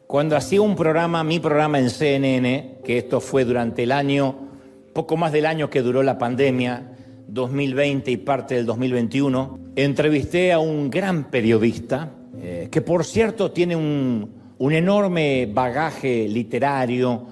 cuando hacía mi programa en CNN, que esto fue durante el año, poco más del año que duró la pandemia, 2020 y parte del 2021, entrevisté a un gran periodista, que por cierto tiene un enorme bagaje literario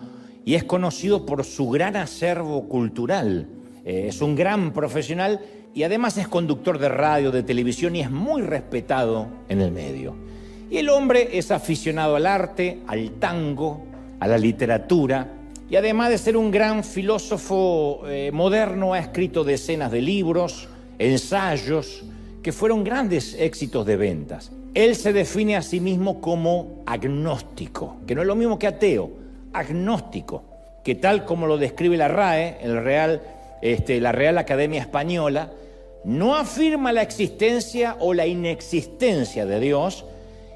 y es conocido por su gran acervo cultural. Es un gran profesional y además es conductor de radio, de televisión y es muy respetado en el medio. Y el hombre es aficionado al arte, al tango, a la literatura y además de ser un gran filósofo moderno ha escrito decenas de libros, ensayos que fueron grandes éxitos de ventas. Él se define a sí mismo como agnóstico, que no es lo mismo que ateo, agnóstico, que tal como lo describe la RAE, la Real Academia Española, no afirma la existencia o la inexistencia de Dios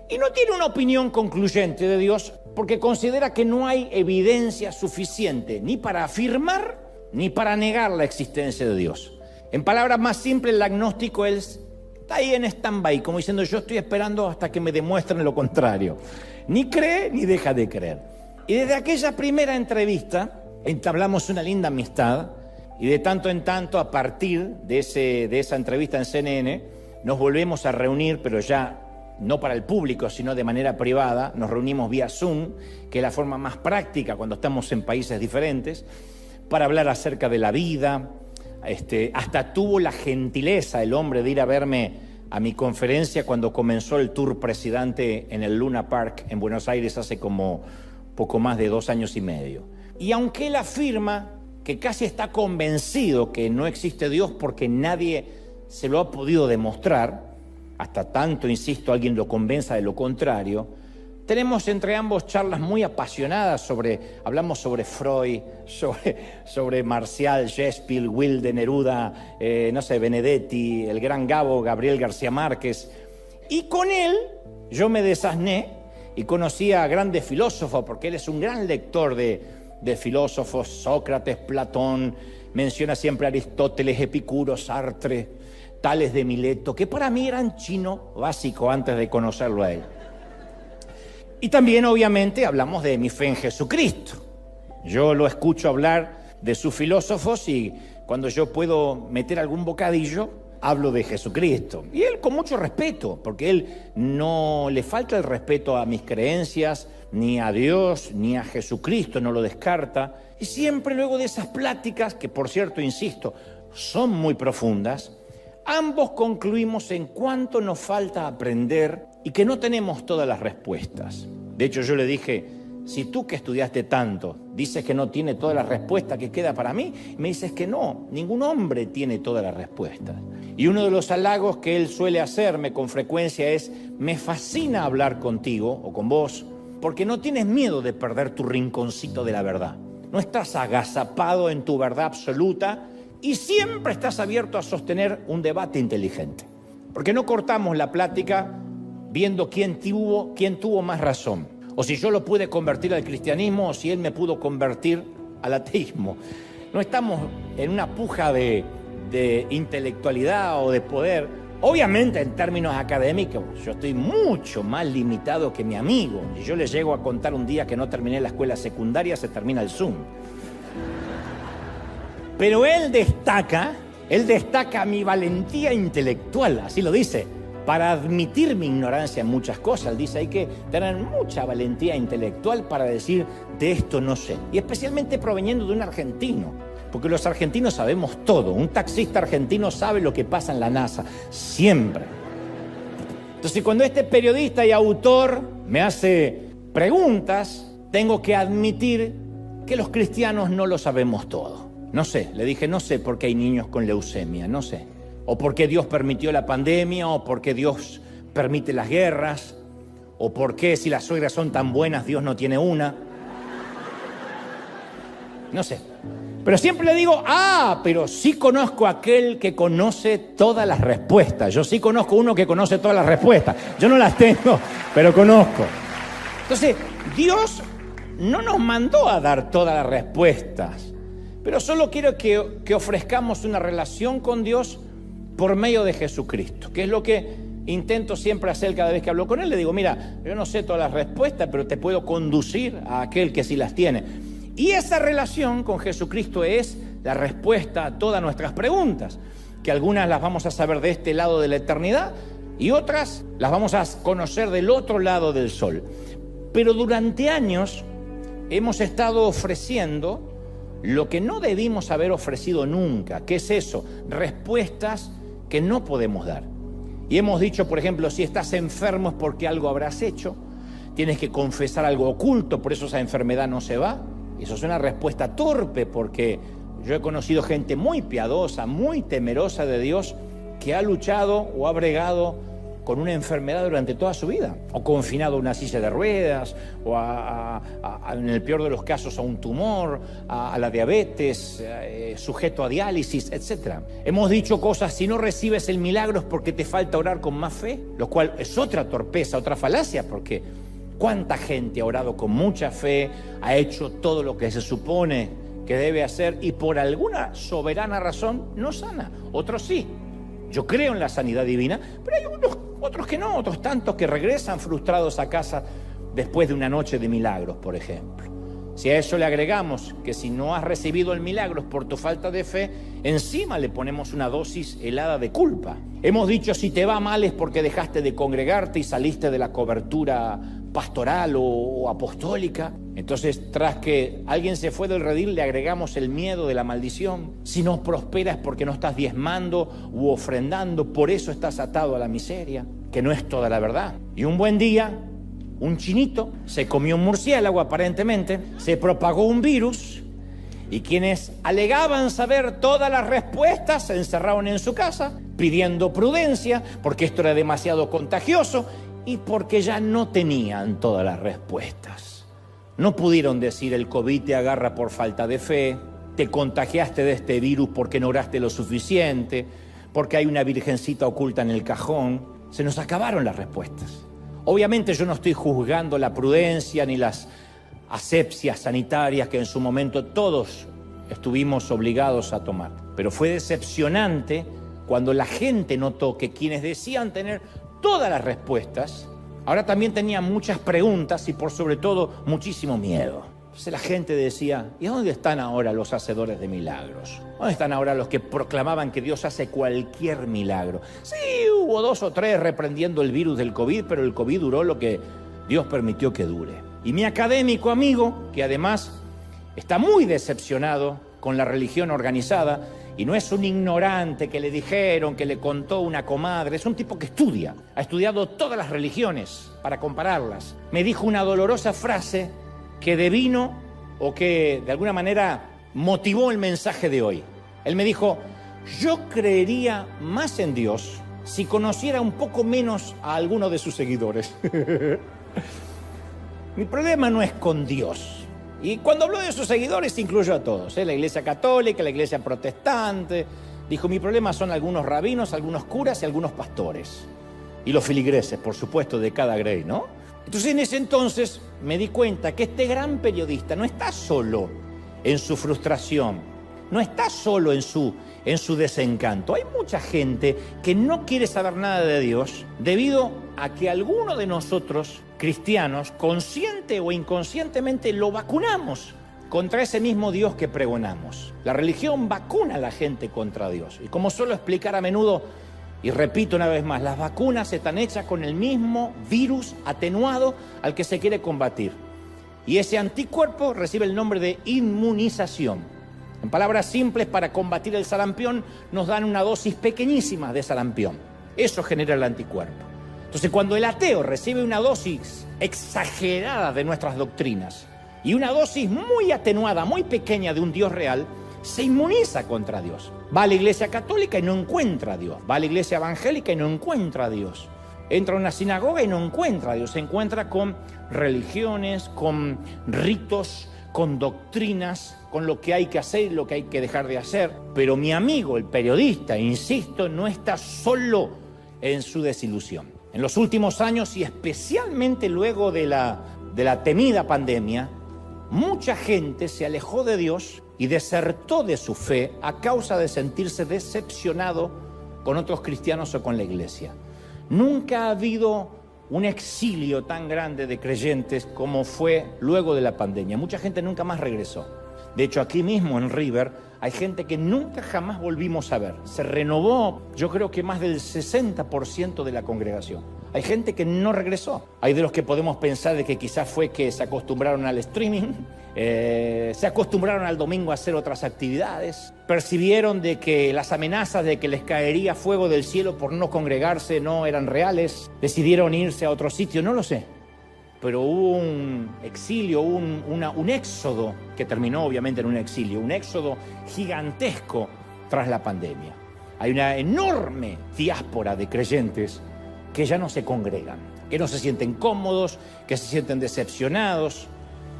y no tiene una opinión concluyente de Dios porque considera que no hay evidencia suficiente ni para afirmar ni para negar la existencia de Dios. En palabras más simples, el agnóstico está ahí en stand-by, como diciendo yo estoy esperando hasta que me demuestren lo contrario. Ni cree ni deja de creer. Y desde aquella primera entrevista entablamos una linda amistad y de tanto en tanto a partir de esa entrevista en CNN nos volvemos a reunir, pero ya no para el público, sino de manera privada. Nos reunimos vía Zoom, que es la forma más práctica cuando estamos en países diferentes, para hablar acerca de la vida. Hasta tuvo la gentileza el hombre de ir a verme a mi conferencia cuando comenzó el tour presidente en el Luna Park en Buenos Aires hace como poco más de 2 años y medio. Y aunque él afirma que casi está convencido que no existe Dios porque nadie se lo ha podido demostrar, hasta tanto, insisto, alguien lo convenza de lo contrario, tenemos entre ambos charlas muy apasionadas hablamos sobre Freud, sobre Marcial, Shakespeare, Wilde, Neruda, Benedetti, el gran Gabo, Gabriel García Márquez. Y con él yo me desasné y conocí a grandes filósofos, porque él es un gran lector de filósofos, Sócrates, Platón, menciona siempre a Aristóteles, Epicuro, Sartre, Tales de Mileto, que para mí eran chino básico antes de conocerlo a él. Y también, obviamente, hablamos de mi fe en Jesucristo. Yo lo escucho hablar de sus filósofos y cuando yo puedo meter algún bocadillo, hablo de Jesucristo. Y él con mucho respeto, porque él no le falta el respeto a mis creencias, ni a Dios, ni a Jesucristo, no lo descarta. Y siempre luego de esas pláticas, que por cierto, insisto, son muy profundas, ambos concluimos en cuánto nos falta aprender y que no tenemos todas las respuestas. De hecho, yo le dije, si tú que estudiaste tanto dices que no tiene todas las respuestas, ¿qué queda para mí? Me dices que no, ningún hombre tiene todas las respuestas. Y uno de los halagos que él suele hacerme con frecuencia es, me fascina hablar contigo o con vos, porque no tienes miedo de perder tu rinconcito de la verdad. No estás agazapado en tu verdad absoluta y siempre estás abierto a sostener un debate inteligente. Porque no cortamos la plática viendo quién tuvo más razón. O si yo lo pude convertir al cristianismo o si él me pudo convertir al ateísmo. No estamos en una puja de intelectualidad o de poder. Obviamente en términos académicos yo estoy mucho más limitado que mi amigo. Si yo le llego a contar un día que no terminé la escuela secundaria, se termina el Zoom. Pero él destaca mi valentía intelectual, así lo dice, para admitir mi ignorancia en muchas cosas. Él dice, hay que tener mucha valentía intelectual para decir, de esto no sé. Y especialmente proveniendo de un argentino, porque los argentinos sabemos todo. Un taxista argentino sabe lo que pasa en la NASA, siempre. Entonces, cuando este periodista y autor me hace preguntas, tengo que admitir que los cristianos no lo sabemos todo. No sé, le dije, no sé por qué hay niños con leucemia, no sé. O por qué Dios permitió la pandemia, o por qué Dios permite las guerras, o por qué si las suegras son tan buenas Dios no tiene una. No sé. Pero siempre le digo, pero sí conozco a aquel que conoce todas las respuestas. Yo sí conozco uno que conoce todas las respuestas. Yo no las tengo, pero conozco. Entonces, Dios no nos mandó a dar todas las respuestas. Pero solo quiero que ofrezcamos una relación con Dios por medio de Jesucristo, que es lo que intento siempre hacer cada vez que hablo con él. Le digo, mira, yo no sé todas las respuestas, pero te puedo conducir a aquel que sí las tiene. Y esa relación con Jesucristo es la respuesta a todas nuestras preguntas, que algunas las vamos a saber de este lado de la eternidad y otras las vamos a conocer del otro lado del sol. Pero durante años hemos estado ofreciendo lo que no debimos haber ofrecido nunca. ¿Qué es eso? Respuestas que no podemos dar. Y hemos dicho, por ejemplo, si estás enfermo es porque algo habrás hecho, tienes que confesar algo oculto, por eso esa enfermedad no se va. Eso es una respuesta torpe, porque yo he conocido gente muy piadosa, muy temerosa de Dios, que ha luchado o ha bregado con una enfermedad durante toda su vida, o confinado a una silla de ruedas, o en el peor de los casos a un tumor, a la diabetes, sujeto a diálisis, etc. Hemos dicho cosas, si no recibes el milagro es porque te falta orar con más fe, lo cual es otra torpeza, otra falacia, porque ¿cuánta gente ha orado con mucha fe, ha hecho todo lo que se supone que debe hacer y por alguna soberana razón no sana? Otros sí. Yo creo en la sanidad divina, pero hay otros que no, otros tantos que regresan frustrados a casa después de una noche de milagros, por ejemplo. Si a eso le agregamos que si no has recibido el milagro por tu falta de fe, encima le ponemos una dosis helada de culpa. Hemos dicho, si te va mal es porque dejaste de congregarte y saliste de la cobertura pastoral o apostólica. Entonces, tras que alguien se fue del redil, le agregamos el miedo de la maldición. Si no prosperas es porque no estás diezmando u ofrendando, por eso estás atado a la miseria, que no es toda la verdad. Y un buen día, un chinito se comió un murciélago aparentemente, se propagó un virus y quienes alegaban saber todas las respuestas se encerraron en su casa pidiendo prudencia porque esto era demasiado contagioso y porque ya no tenían todas las respuestas. No pudieron decir el COVID te agarra por falta de fe, te contagiaste de este virus porque no oraste lo suficiente, porque hay una virgencita oculta en el cajón. Se nos acabaron las respuestas. Obviamente yo no estoy juzgando la prudencia ni las asepsias sanitarias que en su momento todos estuvimos obligados a tomar. Pero fue decepcionante cuando la gente notó que quienes decían tener todas las respuestas, ahora también tenían muchas preguntas y por sobre todo muchísimo miedo. Entonces la gente decía, ¿y dónde están ahora los hacedores de milagros? ¿Dónde están ahora los que proclamaban que Dios hace cualquier milagro? Sí, hubo 2 o 3 reprendiendo el virus del COVID, pero el COVID duró lo que Dios permitió que dure. Y mi académico amigo, que además está muy decepcionado con la religión organizada, y no es un ignorante que le dijeron, que le contó una comadre, es un tipo que estudia, ha estudiado todas las religiones para compararlas. Me dijo una dolorosa frase que devino o que de alguna manera motivó el mensaje de hoy. Él me dijo, yo creería más en Dios si conociera un poco menos a alguno de sus seguidores. Mi problema no es con Dios. Y cuando habló de sus seguidores incluyó a todos, la Iglesia Católica, la Iglesia Protestante. Dijo, mi problema son algunos rabinos, algunos curas y algunos pastores. Y los filigreses, por supuesto, de cada grey, ¿no? Entonces en ese entonces me di cuenta que este gran periodista no está solo en su frustración, no está solo en su desencanto. Hay mucha gente que no quiere saber nada de Dios debido a que alguno de nosotros, cristianos, consciente o inconscientemente lo vacunamos contra ese mismo Dios que pregonamos. La religión vacuna a la gente contra Dios. Y como suelo explicar a menudo, y repito una vez más, las vacunas están hechas con el mismo virus atenuado al que se quiere combatir. Y ese anticuerpo recibe el nombre de inmunización. En palabras simples, para combatir el sarampión, nos dan una dosis pequeñísima de sarampión. Eso genera el anticuerpo. Entonces, cuando el ateo recibe una dosis exagerada de nuestras doctrinas y una dosis muy atenuada, muy pequeña de un Dios real, se inmuniza contra Dios. Va a la iglesia católica y no encuentra a Dios. Va a la iglesia evangélica y no encuentra a Dios. Entra a una sinagoga y no encuentra a Dios. Se encuentra con religiones, con ritos, con doctrinas, con lo que hay que hacer y lo que hay que dejar de hacer. Pero mi amigo, el periodista, insisto, no está solo en su desilusión. En los últimos años y especialmente luego de la temida pandemia, mucha gente se alejó de Dios y desertó de su fe a causa de sentirse decepcionado con otros cristianos o con la iglesia. Nunca ha habido un exilio tan grande de creyentes como fue luego de la pandemia. Mucha gente nunca más regresó. De hecho, aquí mismo en River hay gente que nunca jamás volvimos a ver. Se renovó, yo creo que más del 60% de la congregación. Hay gente que no regresó. Hay de los que podemos pensar de que quizás fue que se acostumbraron al streaming, se acostumbraron al domingo a hacer otras actividades, percibieron de que las amenazas de que les caería fuego del cielo por no congregarse no eran reales, decidieron irse a otro sitio, no lo sé. Pero hubo un exilio, un éxodo que terminó obviamente en un exilio, un éxodo gigantesco tras la pandemia. Hay una enorme diáspora de creyentes que ya no se congregan, que no se sienten cómodos, que se sienten decepcionados,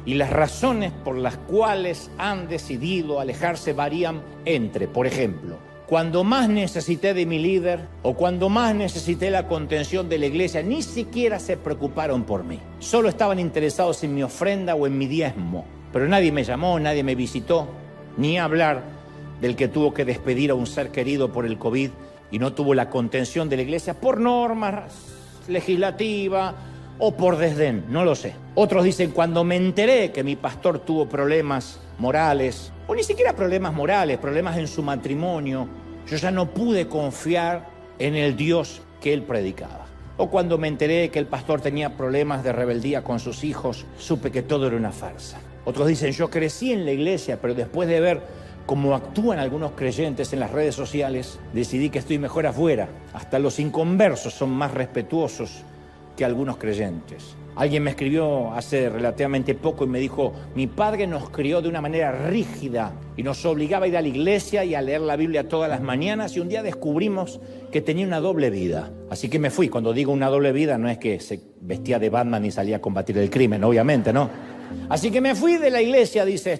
y las razones por las cuales han decidido alejarse varían entre, por ejemplo, cuando más necesité de mi líder o cuando más necesité la contención de la iglesia, ni siquiera se preocuparon por mí. Solo estaban interesados en mi ofrenda o en mi diezmo. Pero nadie me llamó, nadie me visitó, ni hablar del que tuvo que despedir a un ser querido por el COVID y no tuvo la contención de la iglesia por normas legislativas o por desdén, no lo sé. Otros dicen, cuando me enteré que mi pastor tuvo problemas morales, o ni siquiera problemas morales, problemas en su matrimonio, yo ya no pude confiar en el Dios que él predicaba. O cuando me enteré que el pastor tenía problemas de rebeldía con sus hijos, supe que todo era una farsa. Otros dicen, yo crecí en la iglesia, pero después de ver cómo actúan algunos creyentes en las redes sociales, decidí que estoy mejor afuera. Hasta los inconversos son más respetuosos que algunos creyentes. Alguien me escribió hace relativamente poco y me dijo, mi padre nos crió de una manera rígida y nos obligaba a ir a la iglesia y a leer la Biblia todas las mañanas, y un día descubrimos que tenía una doble vida. Así que me fui. Cuando digo una doble vida no es que se vestía de Batman y salía a combatir el crimen, obviamente, ¿no? Así que me fui de la iglesia, dice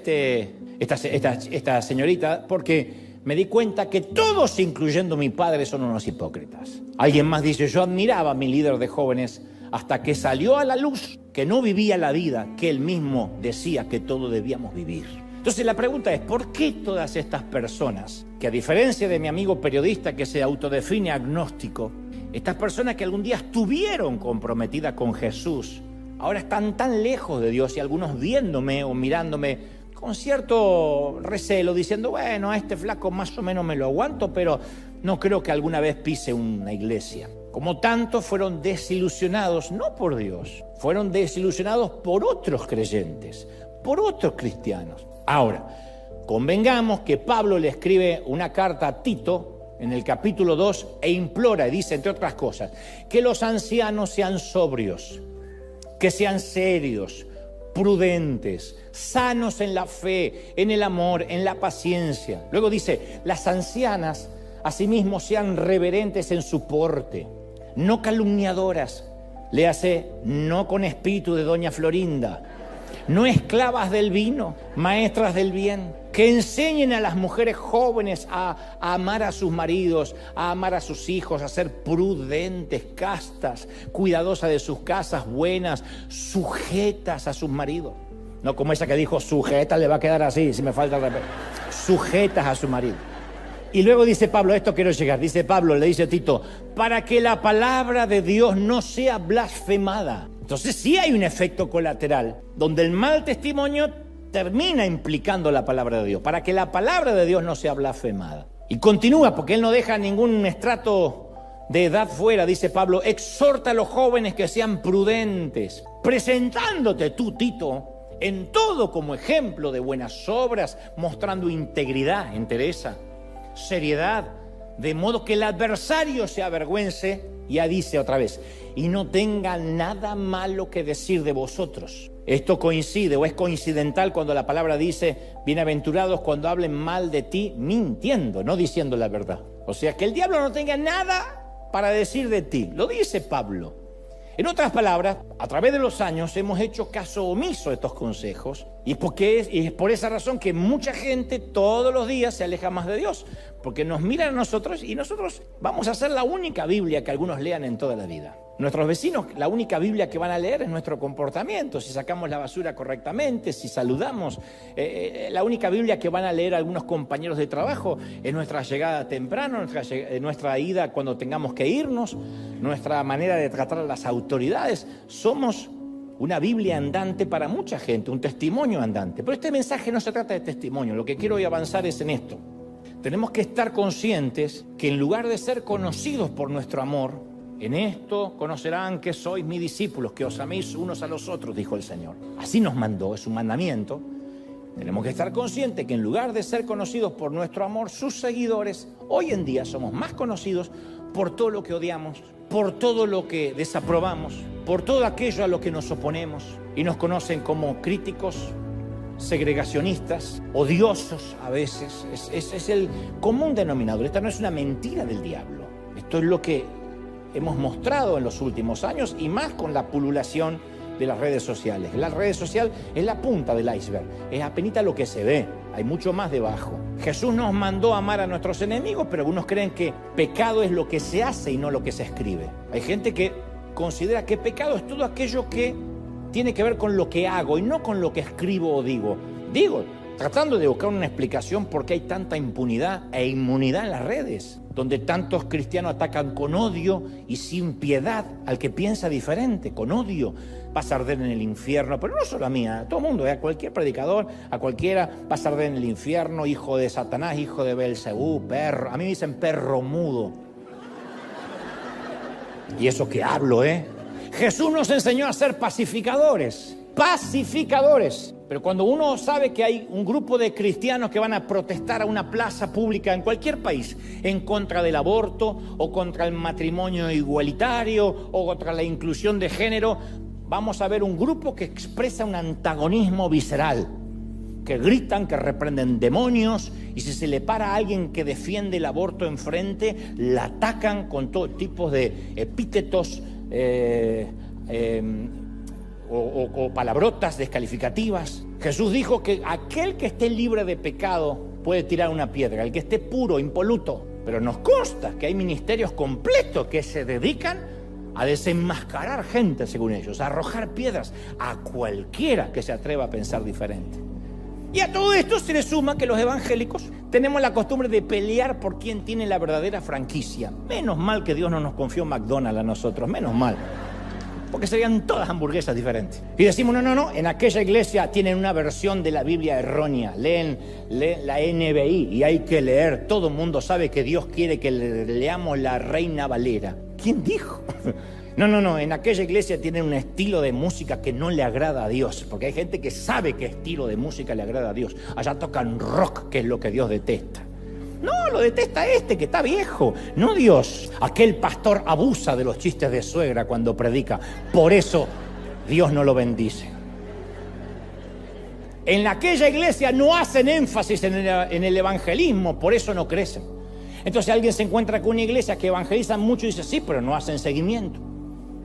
esta señorita, porque me di cuenta que todos, incluyendo mi padre, son unos hipócritas. Alguien más dice, yo admiraba a mi líder de jóvenes hasta que salió a la luz que no vivía la vida que él mismo decía que todos debíamos vivir. Entonces la pregunta es, ¿por qué todas estas personas, que a diferencia de mi amigo periodista que se autodefine agnóstico, estas personas que algún día estuvieron comprometidas con Jesús, ahora están tan lejos de Dios, y algunos viéndome o mirándome con cierto recelo, diciendo, bueno, a este flaco más o menos me lo aguanto, pero no creo que alguna vez pise una iglesia? Como tantos fueron desilusionados, no por Dios, fueron desilusionados por otros creyentes, por otros cristianos. Ahora, convengamos que Pablo le escribe una carta a Tito en el capítulo 2 e implora, y dice, entre otras cosas, que los ancianos sean sobrios, que sean serios, prudentes, sanos en la fe, en el amor, en la paciencia. Luego dice, las ancianas asimismo sean reverentes en su porte, no calumniadoras, léase, no con espíritu de doña Florinda, no esclavas del vino, maestras del bien, que enseñen a las mujeres jóvenes a amar a sus maridos, a amar a sus hijos, a ser prudentes, castas, cuidadosas de sus casas, buenas, sujetas a sus maridos. No como esa que dijo, sujeta, le va a quedar así, si me falta el respeto. Sujetas a su marido. Y luego dice Pablo, esto quiero llegar, dice Pablo, le dice a Tito, para que la palabra de Dios no sea blasfemada. Entonces sí hay un efecto colateral, donde el mal testimonio termina implicando la palabra de Dios, para que la palabra de Dios no sea blasfemada. Y continúa, porque él no deja ningún estrato de edad fuera, dice Pablo, exhorta a los jóvenes que sean prudentes, presentándote tú, Tito, en todo como ejemplo de buenas obras, mostrando integridad, entereza, seriedad, de modo que el adversario se avergüence, ya dice otra vez, y no tenga nada malo que decir de vosotros. Esto coincide o es coincidental cuando la palabra dice, bienaventurados cuando hablen mal de ti, mintiendo, no diciendo la verdad. O sea, que el diablo no tenga nada para decir de ti, lo dice Pablo. En otras palabras, a través de los años hemos hecho caso omiso a estos consejos Y es por esa razón que mucha gente todos los días se aleja más de Dios, porque nos miran a nosotros y nosotros vamos a ser la única Biblia que algunos lean en toda la vida. Nuestros vecinos, la única Biblia que van a leer es nuestro comportamiento, si sacamos la basura correctamente, si saludamos. La única Biblia que van a leer algunos compañeros de trabajo es nuestra llegada temprano, nuestra ida cuando tengamos que irnos, nuestra manera de tratar a las autoridades. Somos una Biblia andante para mucha gente, un testimonio andante. Pero este mensaje no se trata de testimonio, lo que quiero hoy avanzar es en esto. Tenemos que estar conscientes que en lugar de ser conocidos por nuestro amor, en esto conocerán que sois mis discípulos, que os améis unos a los otros, dijo el Señor. Así nos mandó, es un mandamiento. Tenemos que estar conscientes que en lugar de ser conocidos por nuestro amor, sus seguidores, hoy en día somos más conocidos por todo lo que odiamos, por todo lo que desaprobamos, por todo aquello a lo que nos oponemos, y nos conocen como críticos, segregacionistas, odiosos a veces. Es el común denominador. Esta no es una mentira del diablo. Esto es lo que hemos mostrado en los últimos años, y más con la pululación de las redes sociales. La red social es la punta del iceberg, es apenas lo que se ve, hay mucho más debajo. Jesús nos mandó a amar a nuestros enemigos, pero algunos creen que pecado es lo que se hace y no lo que se escribe. Hay gente que considera que pecado es todo aquello que tiene que ver con lo que hago y no con lo que escribo o digo. Tratando de buscar una explicación por qué hay tanta impunidad e inmunidad en las redes, donde tantos cristianos atacan con odio y sin piedad al que piensa diferente, con odio. Vas a arder en el infierno, pero no solo a mí, a todo el mundo, a cualquier predicador, a cualquiera, vas a arder en el infierno, hijo de Satanás, hijo de Belcebú, perro. A mí me dicen perro mudo. Y eso que hablo, Jesús nos enseñó a ser pacificadores. Pero cuando uno sabe que hay un grupo de cristianos que van a protestar a una plaza pública en cualquier país en contra del aborto o contra el matrimonio igualitario o contra la inclusión de género, vamos a ver un grupo que expresa un antagonismo visceral, que gritan, que reprenden demonios, y si se le para a alguien que defiende el aborto enfrente, la atacan con todo tipo de epítetos o palabrotas descalificativas. Jesús dijo que aquel que esté libre de pecado puede tirar una piedra, el que esté puro, impoluto. Pero nos consta que hay ministerios completos que se dedican a desenmascarar gente, según ellos, a arrojar piedras a cualquiera que se atreva a pensar diferente. Y a todo esto se le suma que los evangélicos tenemos la costumbre de pelear por quién tiene la verdadera franquicia. Menos mal que Dios no nos confió McDonald's a nosotros, menos mal. Porque serían todas hamburguesas diferentes. Y decimos, no, en aquella iglesia tienen una versión de la Biblia errónea. Leen la NBI y hay que leer. Todo el mundo sabe que Dios quiere que leamos la Reina Valera. ¿Quién dijo? No, en aquella iglesia tienen un estilo de música que no le agrada a Dios. Porque hay gente que sabe qué estilo de música le agrada a Dios. Allá tocan rock, que es lo que Dios detesta. No, lo detesta que está viejo, no Dios. Aquel pastor abusa de los chistes de suegra cuando predica. Por eso Dios no lo bendice. En aquella iglesia no hacen énfasis en el evangelismo, por eso no crecen. Entonces alguien se encuentra con una iglesia que evangeliza mucho y dice, sí, pero no hacen seguimiento.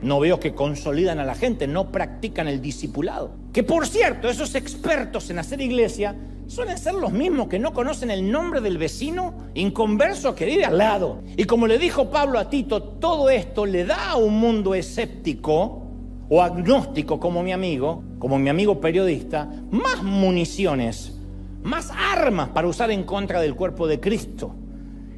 No veo que consolidan a la gente, no practican el discipulado. Que por cierto, esos expertos en hacer iglesia suelen ser los mismos que no conocen el nombre del vecino inconverso que vive al lado. Y como le dijo Pablo a Tito, todo esto le da a un mundo escéptico o agnóstico como mi amigo periodista, más municiones, más armas para usar en contra del cuerpo de Cristo.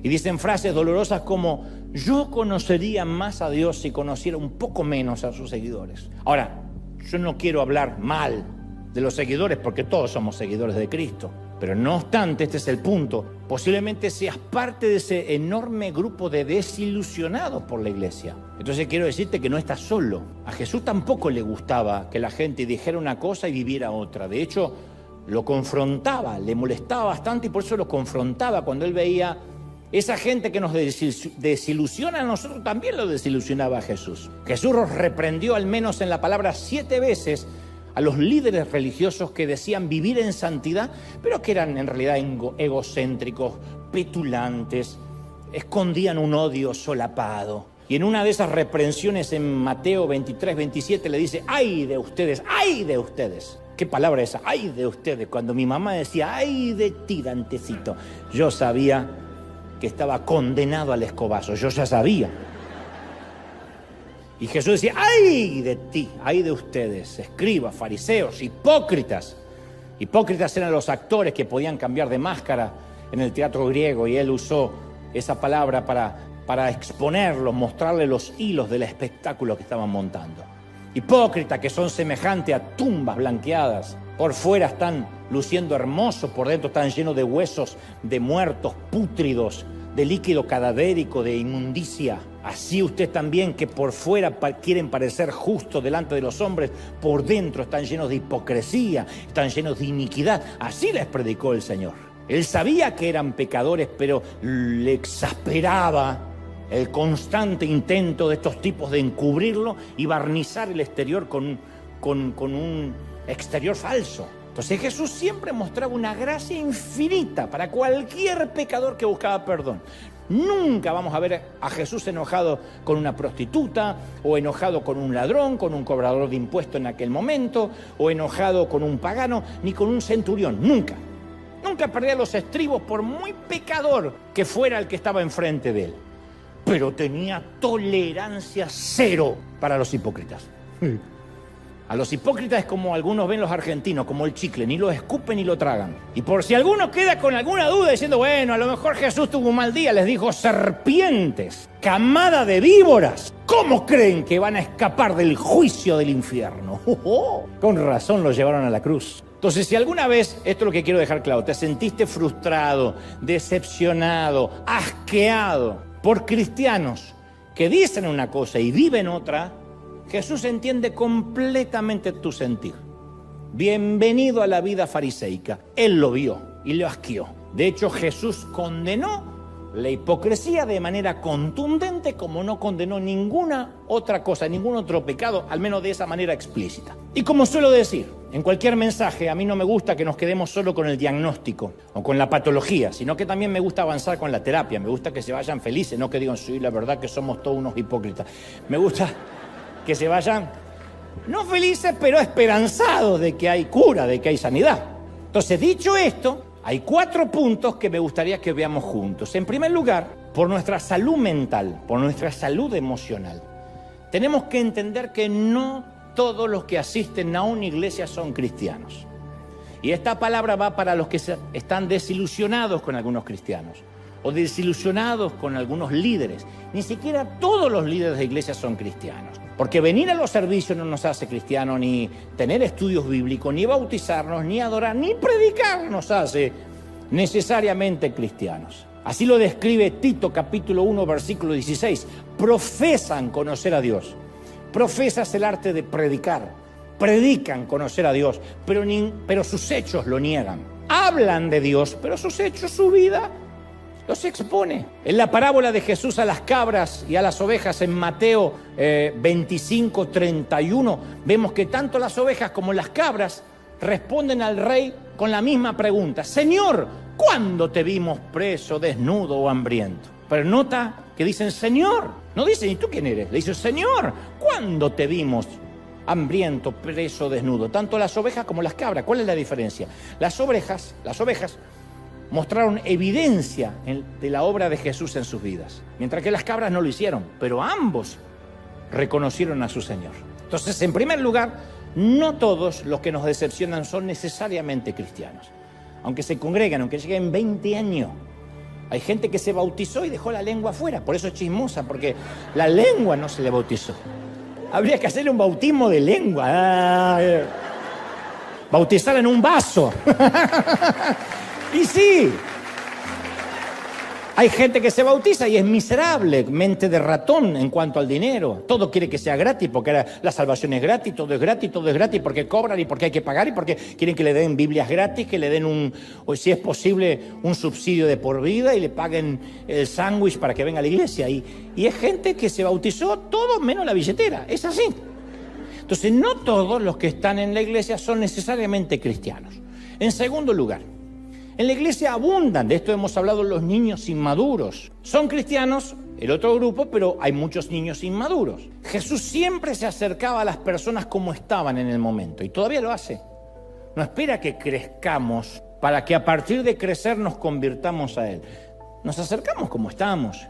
Y dicen frases dolorosas como, yo conocería más a Dios si conociera un poco menos a sus seguidores. Ahora, yo no quiero hablar mal de los seguidores porque todos somos seguidores de Cristo. Pero no obstante, este es el punto. Posiblemente seas parte de ese enorme grupo de desilusionados por la iglesia. Entonces quiero decirte que no estás solo. A Jesús tampoco le gustaba que la gente dijera una cosa y viviera otra. De hecho, lo confrontaba, le molestaba bastante y por eso lo confrontaba cuando él veía esa gente que nos desilusiona. A nosotros también lo desilusionaba a Jesús. Jesús los reprendió al menos en la palabra 7 veces a los líderes religiosos que decían vivir en santidad, pero que eran en realidad egocéntricos, petulantes, escondían un odio solapado. Y en una de esas reprensiones en Mateo 23, 27 le dice, ¡ay de ustedes! ¡Ay de ustedes! ¿Qué palabra es esa? ¡Ay de ustedes! Cuando mi mamá decía, ¡ay de ti, Dantecito! Yo sabía que estaba condenado al escobazo. Yo ya sabía. Y Jesús decía, ¡ay de ti! ¡Ay de ustedes! Escribas, fariseos, hipócritas. Hipócritas eran los actores que podían cambiar de máscara en el teatro griego, y él usó esa palabra para exponerlos, mostrarle los hilos del espectáculo que estaban montando. Hipócritas, que son semejantes a tumbas blanqueadas. Por fuera están luciendo hermosos, por dentro están llenos de huesos de muertos, pútridos, de líquido cadavérico, de inmundicia. Así usted también, que por fuera quieren parecer justos delante de los hombres, por dentro están llenos de hipocresía, están llenos de iniquidad. Así les predicó el Señor. Él sabía que eran pecadores, pero le exasperaba el constante intento de estos tipos de encubrirlo y barnizar el exterior con un exterior falso. Entonces Jesús siempre mostraba una gracia infinita para cualquier pecador que buscaba perdón. Nunca vamos a ver a Jesús enojado con una prostituta, o enojado con un ladrón, con un cobrador de impuestos en aquel momento, o enojado con un pagano, ni con un centurión. Nunca. Nunca perdía los estribos por muy pecador que fuera el que estaba enfrente de él. Pero tenía tolerancia cero para los hipócritas. A los hipócritas es como algunos ven los argentinos, como el chicle, ni lo escupen ni lo tragan. Y por si alguno queda con alguna duda diciendo, bueno, a lo mejor Jesús tuvo un mal día, les dijo, serpientes, camada de víboras, ¿cómo creen que van a escapar del juicio del infierno? Con razón los llevaron a la cruz. Entonces, si alguna vez, esto es lo que quiero dejar claro, te sentiste frustrado, decepcionado, asqueado por cristianos que dicen una cosa y viven otra, Jesús entiende completamente tu sentir. Bienvenido a la vida fariseica. Él lo vio y lo asqueó. De hecho, Jesús condenó la hipocresía de manera contundente, como no condenó ninguna otra cosa, ningún otro pecado, al menos de esa manera explícita. Y como suelo decir, en cualquier mensaje, a mí no me gusta que nos quedemos solo con el diagnóstico o con la patología, sino que también me gusta avanzar con la terapia. Me gusta que se vayan felices, no que digan, sí, la verdad que somos todos unos hipócritas. Me gusta que se vayan, no felices, pero esperanzados de que hay cura, de que hay sanidad. Entonces, dicho esto, hay 4 puntos que me gustaría que veamos juntos. En primer lugar, por nuestra salud mental, por nuestra salud emocional. Tenemos que entender que no todos los que asisten a una iglesia son cristianos. Y esta palabra va para los que están desilusionados con algunos cristianos o desilusionados con algunos líderes. Ni siquiera todos los líderes de iglesia son cristianos. Porque venir a los servicios no nos hace cristianos, ni tener estudios bíblicos, ni bautizarnos, ni adorar, ni predicar nos hace necesariamente cristianos. Así lo describe Tito capítulo 1 versículo 16. Profesan conocer a Dios. Profesas el arte de predicar. Predican conocer a Dios, pero sus hechos lo niegan. Hablan de Dios, pero sus hechos, su vida, los expone. En la parábola de Jesús a las cabras y a las ovejas en Mateo 25:31, vemos que tanto las ovejas como las cabras responden al rey con la misma pregunta. Señor, ¿cuándo te vimos preso, desnudo o hambriento? Pero nota que dicen Señor. No dicen, ¿y tú quién eres? Le dicen, Señor, ¿cuándo te vimos hambriento, preso, desnudo? Tanto las ovejas como las cabras. ¿Cuál es la diferencia? Las ovejas mostraron evidencia de la obra de Jesús en sus vidas, mientras que las cabras no lo hicieron, pero ambos reconocieron a su Señor. Entonces, en primer lugar, no todos los que nos decepcionan son necesariamente cristianos. Aunque se congregan, aunque lleguen 20 años, hay gente que se bautizó y dejó la lengua afuera, por eso es chismosa, porque la lengua no se le bautizó. Habría que hacerle un bautismo de lengua. Bautizarla en un vaso. Y sí, hay gente que se bautiza y es miserable, mente de ratón en cuanto al dinero. Todo quiere que sea gratis, porque ahora la salvación es gratis, todo es gratis, porque cobran y porque hay que pagar y porque quieren que le den Biblias gratis, que le den o si es posible, un subsidio de por vida y le paguen el sándwich para que venga a la iglesia. Y es gente que se bautizó todo menos la billetera, es así. Entonces, no todos los que están en la iglesia son necesariamente cristianos. En segundo lugar, en la iglesia abundan, de esto hemos hablado, los niños inmaduros. Son cristianos, el otro grupo, pero hay muchos niños inmaduros. Jesús siempre se acercaba a las personas como estaban en el momento, y todavía lo hace. No espera que crezcamos para que a partir de crecer nos convirtamos a Él. Nos acercamos como estamos.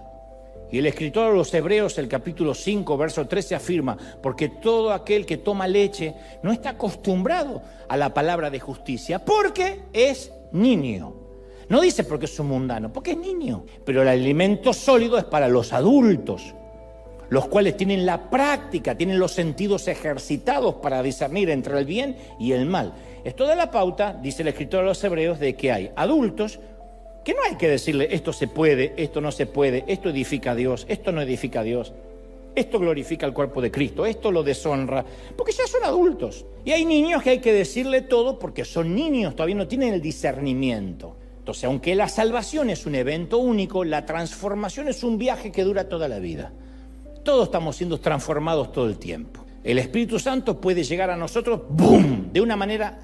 Y el escritor a los Hebreos, el capítulo 5, verso 13, afirma: porque todo aquel que toma leche no está acostumbrado a la palabra de justicia, porque es niño. No dice porque es un mundano, porque es niño. Pero el alimento sólido es para los adultos, los cuales tienen la práctica, tienen los sentidos ejercitados para discernir entre el bien y el mal. Esto da la pauta, dice el escritor a los Hebreos, de que hay adultos que no hay que decirle esto se puede, esto no se puede, esto edifica a Dios, esto no edifica a Dios, esto glorifica al cuerpo de Cristo, esto lo deshonra, porque ya son adultos. Y hay niños que hay que decirle todo porque son niños, todavía no tienen el discernimiento. Entonces, aunque la salvación es un evento único, la transformación es un viaje que dura toda la vida. Todos estamos siendo transformados todo el tiempo. El Espíritu Santo puede llegar a nosotros, ¡boom!, de una manera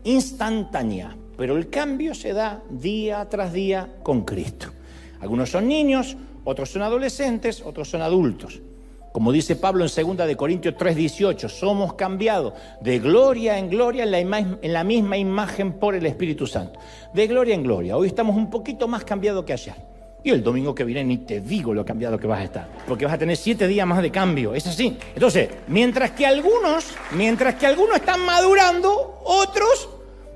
instantánea. Pero el cambio se da día tras día con Cristo. Algunos son niños, otros son adolescentes, otros son adultos. Como dice Pablo en 2 Corintios 3:18, somos cambiados de gloria en gloria en la misma imagen por el Espíritu Santo. De gloria en gloria. Hoy estamos un poquito más cambiados que ayer. Y el domingo que viene ni te digo lo cambiado que vas a estar. Porque vas a tener 7 días más de cambio. Es así. Entonces, mientras que algunos están madurando, otros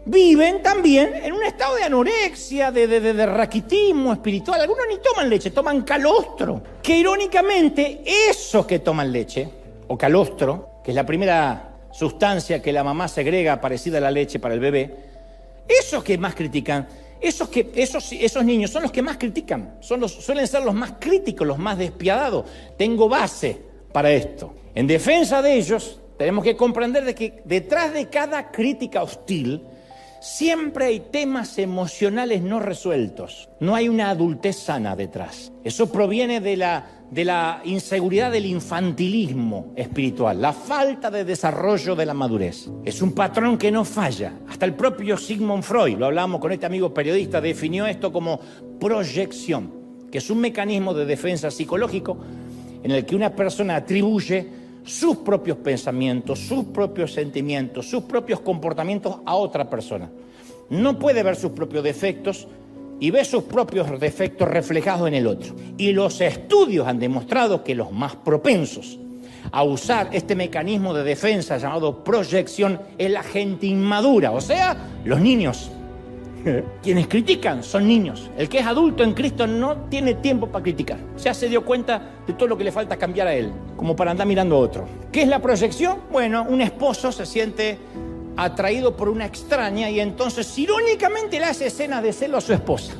viven también en un estado de anorexia, de raquitismo espiritual. Algunos ni toman leche, toman calostro. Que irónicamente, esos que toman leche, o calostro, que es la primera sustancia que la mamá segrega parecida a la leche para el bebé, esos que más critican, esos niños son los que más critican, suelen ser los más críticos, los más despiadados. Tengo base para esto. En defensa de ellos, tenemos que comprender de que detrás de cada crítica hostil siempre hay temas emocionales no resueltos. No hay una adultez sana detrás. Eso proviene de la inseguridad del infantilismo espiritual, la falta de desarrollo de la madurez. Es un patrón que no falla. Hasta el propio Sigmund Freud, lo hablábamos con este amigo periodista, definió esto como proyección, que es un mecanismo de defensa psicológico en el que una persona atribuye sus propios pensamientos, sus propios sentimientos, sus propios comportamientos a otra persona. No puede ver sus propios defectos y ve sus propios defectos reflejados en el otro. Y los estudios han demostrado que los más propensos a usar este mecanismo de defensa llamado proyección es la gente inmadura, o sea, los niños. Quienes critican son niños. El que es adulto en Cristo no tiene tiempo para criticar. Ya se dio cuenta de todo lo que le falta cambiar a él, como para andar mirando a otro. ¿Qué es la proyección? Bueno, un esposo se siente atraído por una extraña y entonces irónicamente le hace escenas de celo a su esposa.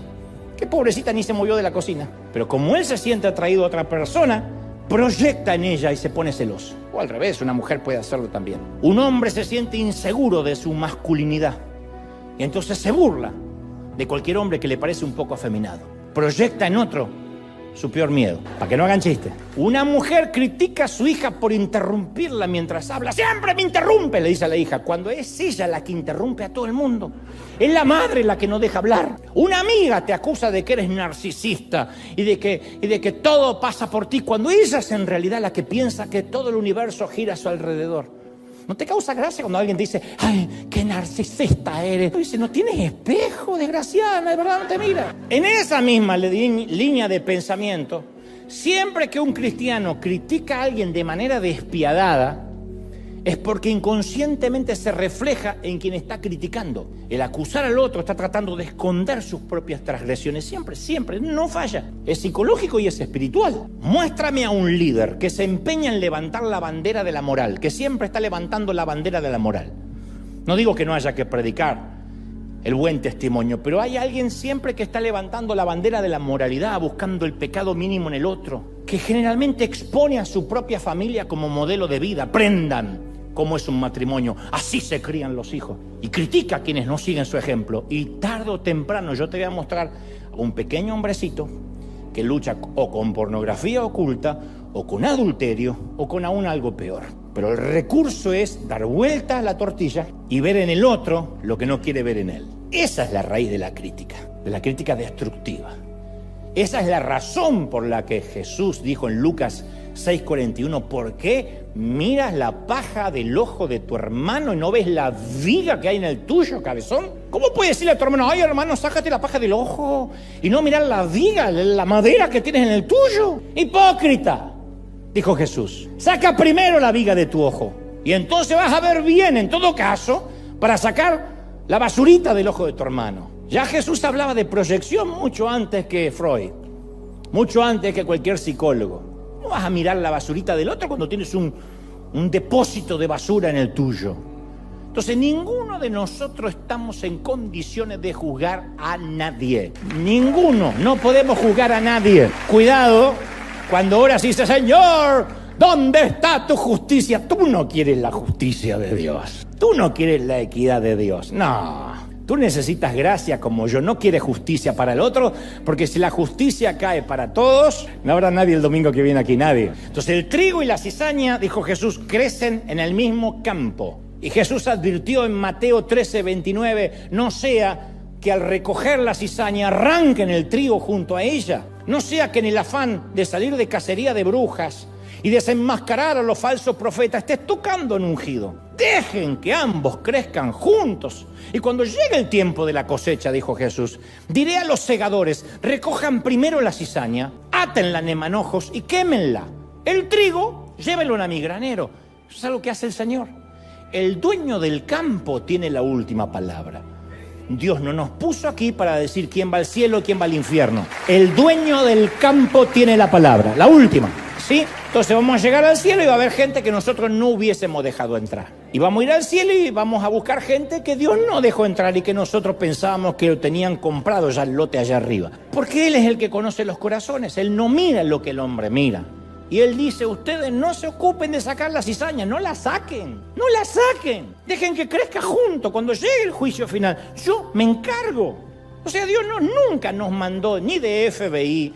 Que pobrecita ni se movió de la cocina. Pero como él se siente atraído a otra persona, proyecta en ella y se pone celoso. O al revés, una mujer puede hacerlo también. Un hombre se siente inseguro de su masculinidad y entonces se burla de cualquier hombre que le parece un poco afeminado. Proyecta en otro su peor miedo, para que no hagan chistes. Una mujer critica a su hija por interrumpirla mientras habla. Siempre me interrumpe, le dice a la hija, cuando es ella la que interrumpe a todo el mundo. Es la madre la que no deja hablar. Una amiga te acusa de que eres narcisista y de que todo pasa por ti, cuando ella es en realidad la que piensa que todo el universo gira a su alrededor. ¿No te causa gracia cuando alguien te dice, ay, qué narcisista eres? Dice, no tienes espejo, desgraciada, de verdad no te mira. En esa misma línea de pensamiento, siempre que un cristiano critica a alguien de manera despiadada, es porque inconscientemente se refleja en quien está criticando. El acusar al otro está tratando de esconder sus propias transgresiones. Siempre, no falla. Es psicológico y es espiritual. Muéstrame a un líder que se empeña en levantar la bandera de la moral, que siempre está levantando la bandera de la moral. No digo que no haya que predicar el buen testimonio, pero hay alguien siempre que está levantando la bandera de la moralidad, buscando el pecado mínimo en el otro, que generalmente expone a su propia familia como modelo de vida. Aprendan cómo es un matrimonio, así se crían los hijos. Y critica a quienes no siguen su ejemplo. Y tarde o temprano yo te voy a mostrar a un pequeño hombrecito que lucha o con pornografía oculta, o con adulterio, o con aún algo peor. Pero el recurso es dar vuelta a la tortilla y ver en el otro lo que no quiere ver en él. Esa es la raíz de la crítica destructiva. Esa es la razón por la que Jesús dijo en Lucas 6:41, ¿por qué miras la paja del ojo de tu hermano y no ves la viga que hay en el tuyo, cabezón? ¿Cómo puedes decirle a tu hermano, ay hermano, sácate la paja del ojo y no mirar la viga, la madera que tienes en el tuyo? Hipócrita, dijo Jesús, saca primero la viga de tu ojo y entonces vas a ver bien, en todo caso, para sacar la basurita del ojo de tu hermano. Ya Jesús hablaba de proyección mucho antes que Freud, mucho antes que cualquier psicólogo. No vas a mirar la basurita del otro cuando tienes un depósito de basura en el tuyo. Entonces, ninguno de nosotros estamos en condiciones de juzgar a nadie. Ninguno. No podemos juzgar a nadie. Cuidado cuando oras y dices, Señor, ¿dónde está tu justicia? Tú no quieres la justicia de Dios. Tú no quieres la equidad de Dios. No. Tú necesitas gracia como yo, no quieres justicia para el otro, porque si la justicia cae para todos, no habrá nadie el domingo que viene aquí, nadie. Entonces el trigo y la cizaña, dijo Jesús, crecen en el mismo campo. Y Jesús advirtió en Mateo 13:29, no sea que al recoger la cizaña arranquen el trigo junto a ella, no sea que en el afán de salir de cacería de brujas y desenmascarar a los falsos profetas estés tocando en ungido. Dejen que ambos crezcan juntos. Y cuando llegue el tiempo de la cosecha, dijo Jesús, diré a los segadores, recojan primero la cizaña, átenla en manojos y quémenla. El trigo, llévenlo a mi granero. Eso es algo que hace el Señor. El dueño del campo tiene la última palabra. Dios no nos puso aquí para decir quién va al cielo y quién va al infierno. El dueño del campo tiene la palabra, la última. ¿Sí? Entonces vamos a llegar al cielo y va a haber gente que nosotros no hubiésemos dejado entrar. Y vamos a ir al cielo y vamos a buscar gente que Dios no dejó entrar y que nosotros pensábamos que lo tenían comprado ya el lote allá arriba. Porque Él es el que conoce los corazones. Él no mira lo que el hombre mira. Y Él dice, ustedes no se ocupen de sacar la cizaña, no la saquen, no la saquen. Dejen que crezca junto cuando llegue el juicio final. Yo me encargo. O sea, Dios nunca nos mandó ni de FBI,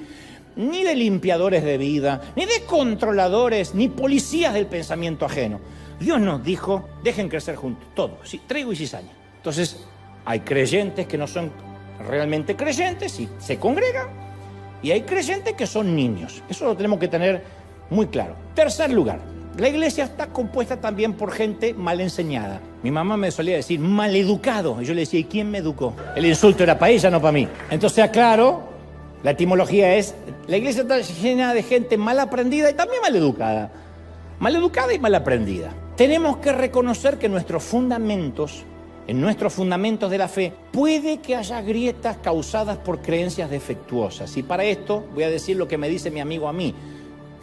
ni de limpiadores de vida, ni de controladores, ni policías del pensamiento ajeno. Dios nos dijo, dejen crecer juntos, todo, sí, trigo y cizaña. Entonces, hay creyentes que no son realmente creyentes y se congregan, y hay creyentes que son niños. Eso lo tenemos que tener muy claro. Tercer lugar, la iglesia está compuesta también por gente mal enseñada. Mi mamá me solía decir, maleducado. Y yo le decía, ¿y quién me educó? El insulto era para ella, no para mí. Entonces, aclaro, la etimología es, la iglesia está llena de gente mal aprendida y también mal educada y mal aprendida. Tenemos que reconocer que en nuestros fundamentos de la fe, puede que haya grietas causadas por creencias defectuosas. Y para esto voy a decir lo que me dice mi amigo a mí.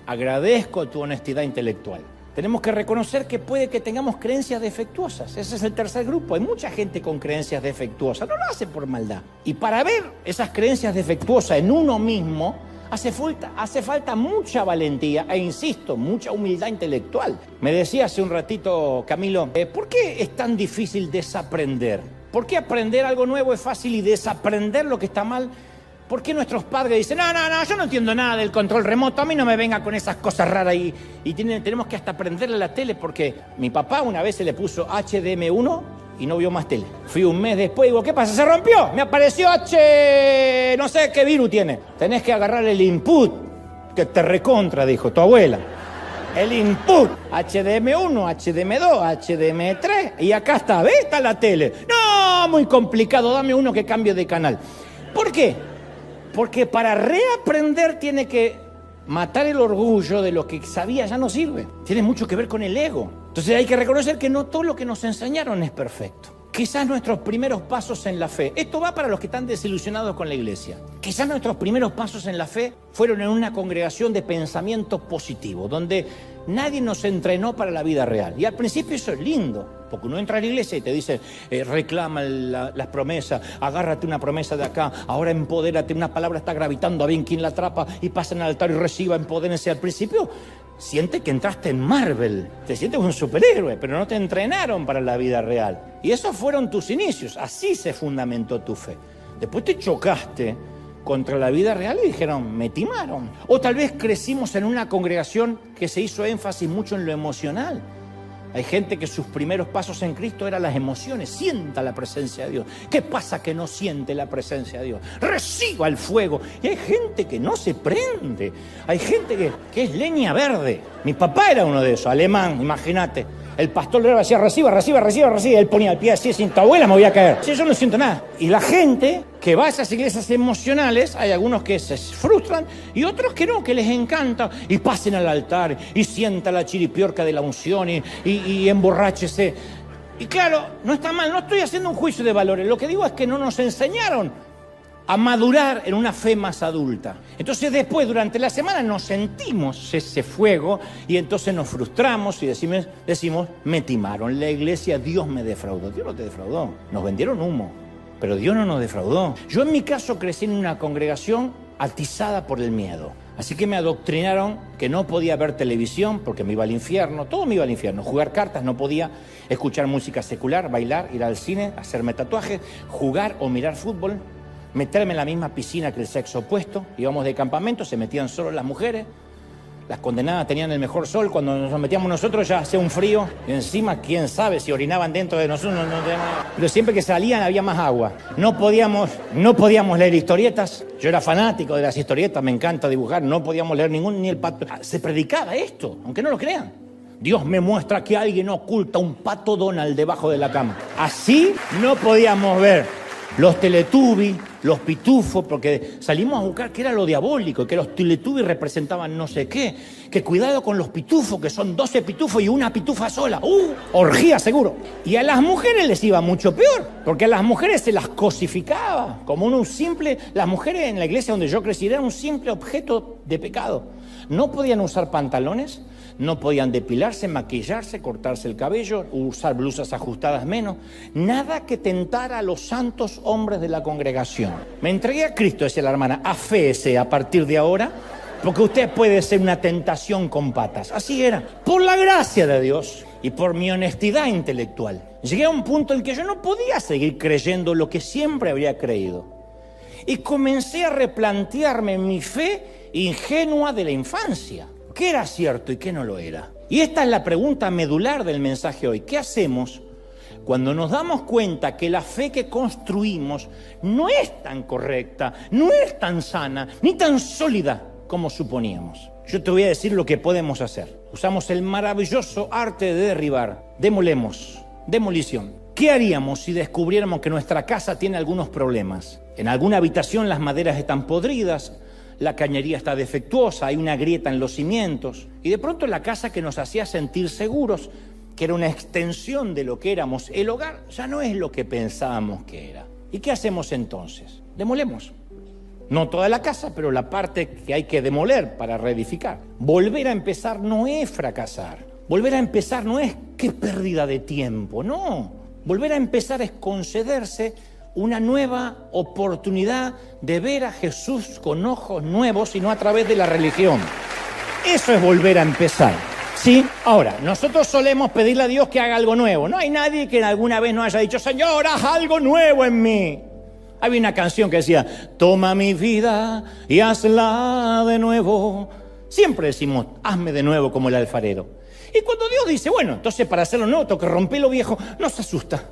Agradezco tu honestidad intelectual. Tenemos que reconocer que puede que tengamos creencias defectuosas. Ese es el tercer grupo. Hay mucha gente con creencias defectuosas. No lo hace por maldad. Y para ver esas creencias defectuosas en uno mismo, hace falta mucha valentía e, insisto, mucha humildad intelectual. Me decía hace un ratito, Camilo, ¿por qué es tan difícil desaprender? ¿Por qué aprender algo nuevo es fácil y desaprender lo que está mal? ¿Por qué nuestros padres dicen, no, yo no entiendo nada del control remoto, a mí no me venga con esas cosas raras y tenemos que hasta aprenderle la tele? Porque mi papá una vez se le puso HDM1 y no vio más tele. Fui un mes después y digo, ¿qué pasa? ¿Se rompió? Me apareció no sé qué virus tiene. Tenés que agarrar el input, que te recontra, dijo tu abuela. El input, HDM1, HDM2, HDM3, y acá está, ¿ves? Está la tele. No, muy complicado, dame uno que cambie de canal. ¿Por qué? Porque para reaprender tiene que matar el orgullo de lo que sabía ya no sirve. Tiene mucho que ver con el ego. Entonces hay que reconocer que no todo lo que nos enseñaron es perfecto. Quizás nuestros primeros pasos en la fe, esto va para los que están desilusionados con la iglesia. Quizás nuestros primeros pasos en la fe fueron en una congregación de pensamiento positivo, donde nadie nos entrenó para la vida real. Y al principio eso es lindo, porque uno entra a la iglesia y te dice, reclama las promesas, agárrate una promesa de acá, ahora empodérate, una palabra está gravitando, a bien quien la atrapa y pasen al altar y reciba, empodérense. Al principio siente que entraste en Marvel, te sientes un superhéroe, pero no te entrenaron para la vida real. Y esos fueron tus inicios, así se fundamentó tu fe. Después te chocaste contra la vida real y dijeron, me timaron. O tal vez crecimos en una congregación que se hizo énfasis mucho en lo emocional. Hay gente que sus primeros pasos en Cristo eran las emociones. Sienta la presencia de Dios. ¿Qué pasa que no siente la presencia de Dios? Reciba el fuego. Y hay gente que no se prende. Hay gente que es leña verde. Mi papá era uno de esos, alemán, imagínate. El pastor le decía, reciba. Él ponía el pie así, sin tu abuela me voy a caer. Sí, yo no siento nada. Y la gente que va a esas iglesias emocionales, hay algunos que se frustran y otros que no, que les encanta. Y pasen al altar y sienta la chiripiorca de la unción y emborráchese. Y claro, no está mal, no estoy haciendo un juicio de valores. Lo que digo es que no nos enseñaron a madurar en una fe más adulta. Entonces después, durante la semana, nos sentimos ese fuego y entonces nos frustramos y decimos, me timaron la iglesia, Dios me defraudó. Dios no te defraudó, nos vendieron humo, pero Dios no nos defraudó. Yo en mi caso crecí en una congregación atizada por el miedo. Así que me adoctrinaron que no podía ver televisión porque me iba al infierno, todo me iba al infierno. Jugar cartas no podía, escuchar música secular, bailar, ir al cine, hacerme tatuajes, jugar o mirar fútbol. Meterme en la misma piscina que el sexo opuesto. Íbamos de campamento, se metían solo las mujeres. Las condenadas tenían el mejor sol. Cuando nos metíamos nosotros ya hacía un frío. Y encima, quién sabe si orinaban dentro de nosotros. Pero siempre que salían había más agua. No podíamos leer historietas. Yo era fanático de las historietas, me encanta dibujar. No podíamos leer ni el pato. Se predicaba esto, aunque no lo crean. Dios me muestra que alguien oculta un pato Donald debajo de la cama. Así no podíamos ver los Teletubbies, los pitufos, porque salimos a buscar qué era lo diabólico, que los Teletubbies representaban no sé qué, que cuidado con los pitufos, que son 12 pitufos y una pitufa sola. Orgía seguro. Y a las mujeres les iba mucho peor, porque a las mujeres se las cosificaba como las mujeres en la iglesia donde yo crecí eran un simple objeto de pecado. No podían usar pantalones, no podían depilarse, maquillarse, cortarse el cabello, usar blusas ajustadas menos. Nada que tentara a los santos hombres de la congregación. Me entregué a Cristo, decía la hermana, aféese a partir de ahora, porque usted puede ser una tentación con patas. Así era. Por la gracia de Dios y por mi honestidad intelectual, llegué a un punto en que yo no podía seguir creyendo lo que siempre había creído. Y comencé a replantearme mi fe ingenua de la infancia. ¿Qué era cierto y qué no lo era? Y esta es la pregunta medular del mensaje hoy. ¿Qué hacemos cuando nos damos cuenta que la fe que construimos no es tan correcta, no es tan sana, ni tan sólida como suponíamos? Yo te voy a decir lo que podemos hacer. Usamos el maravilloso arte de derribar. Demolición. ¿Qué haríamos si descubriéramos que nuestra casa tiene algunos problemas? En alguna habitación las maderas están podridas, la cañería está defectuosa, hay una grieta en los cimientos. Y de pronto la casa que nos hacía sentir seguros, que era una extensión de lo que éramos, el hogar ya no es lo que pensábamos que era. ¿Y qué hacemos entonces? Demolemos. No toda la casa, pero la parte que hay que demoler para reedificar. Volver a empezar no es fracasar. Volver a empezar no es qué pérdida de tiempo, no. Volver a empezar es concederse una nueva oportunidad de ver a Jesús con ojos nuevos y no a través de la religión. Eso es volver a empezar, ¿sí? Ahora, nosotros solemos pedirle a Dios que haga algo nuevo. No hay nadie que alguna vez no haya dicho, Señor, haz algo nuevo en mí. Había una canción que decía, toma mi vida y hazla de nuevo. Siempre decimos, hazme de nuevo como el alfarero. Y cuando Dios dice, bueno, entonces para hacerlo nuevo tengo que romper lo viejo, no se asusta.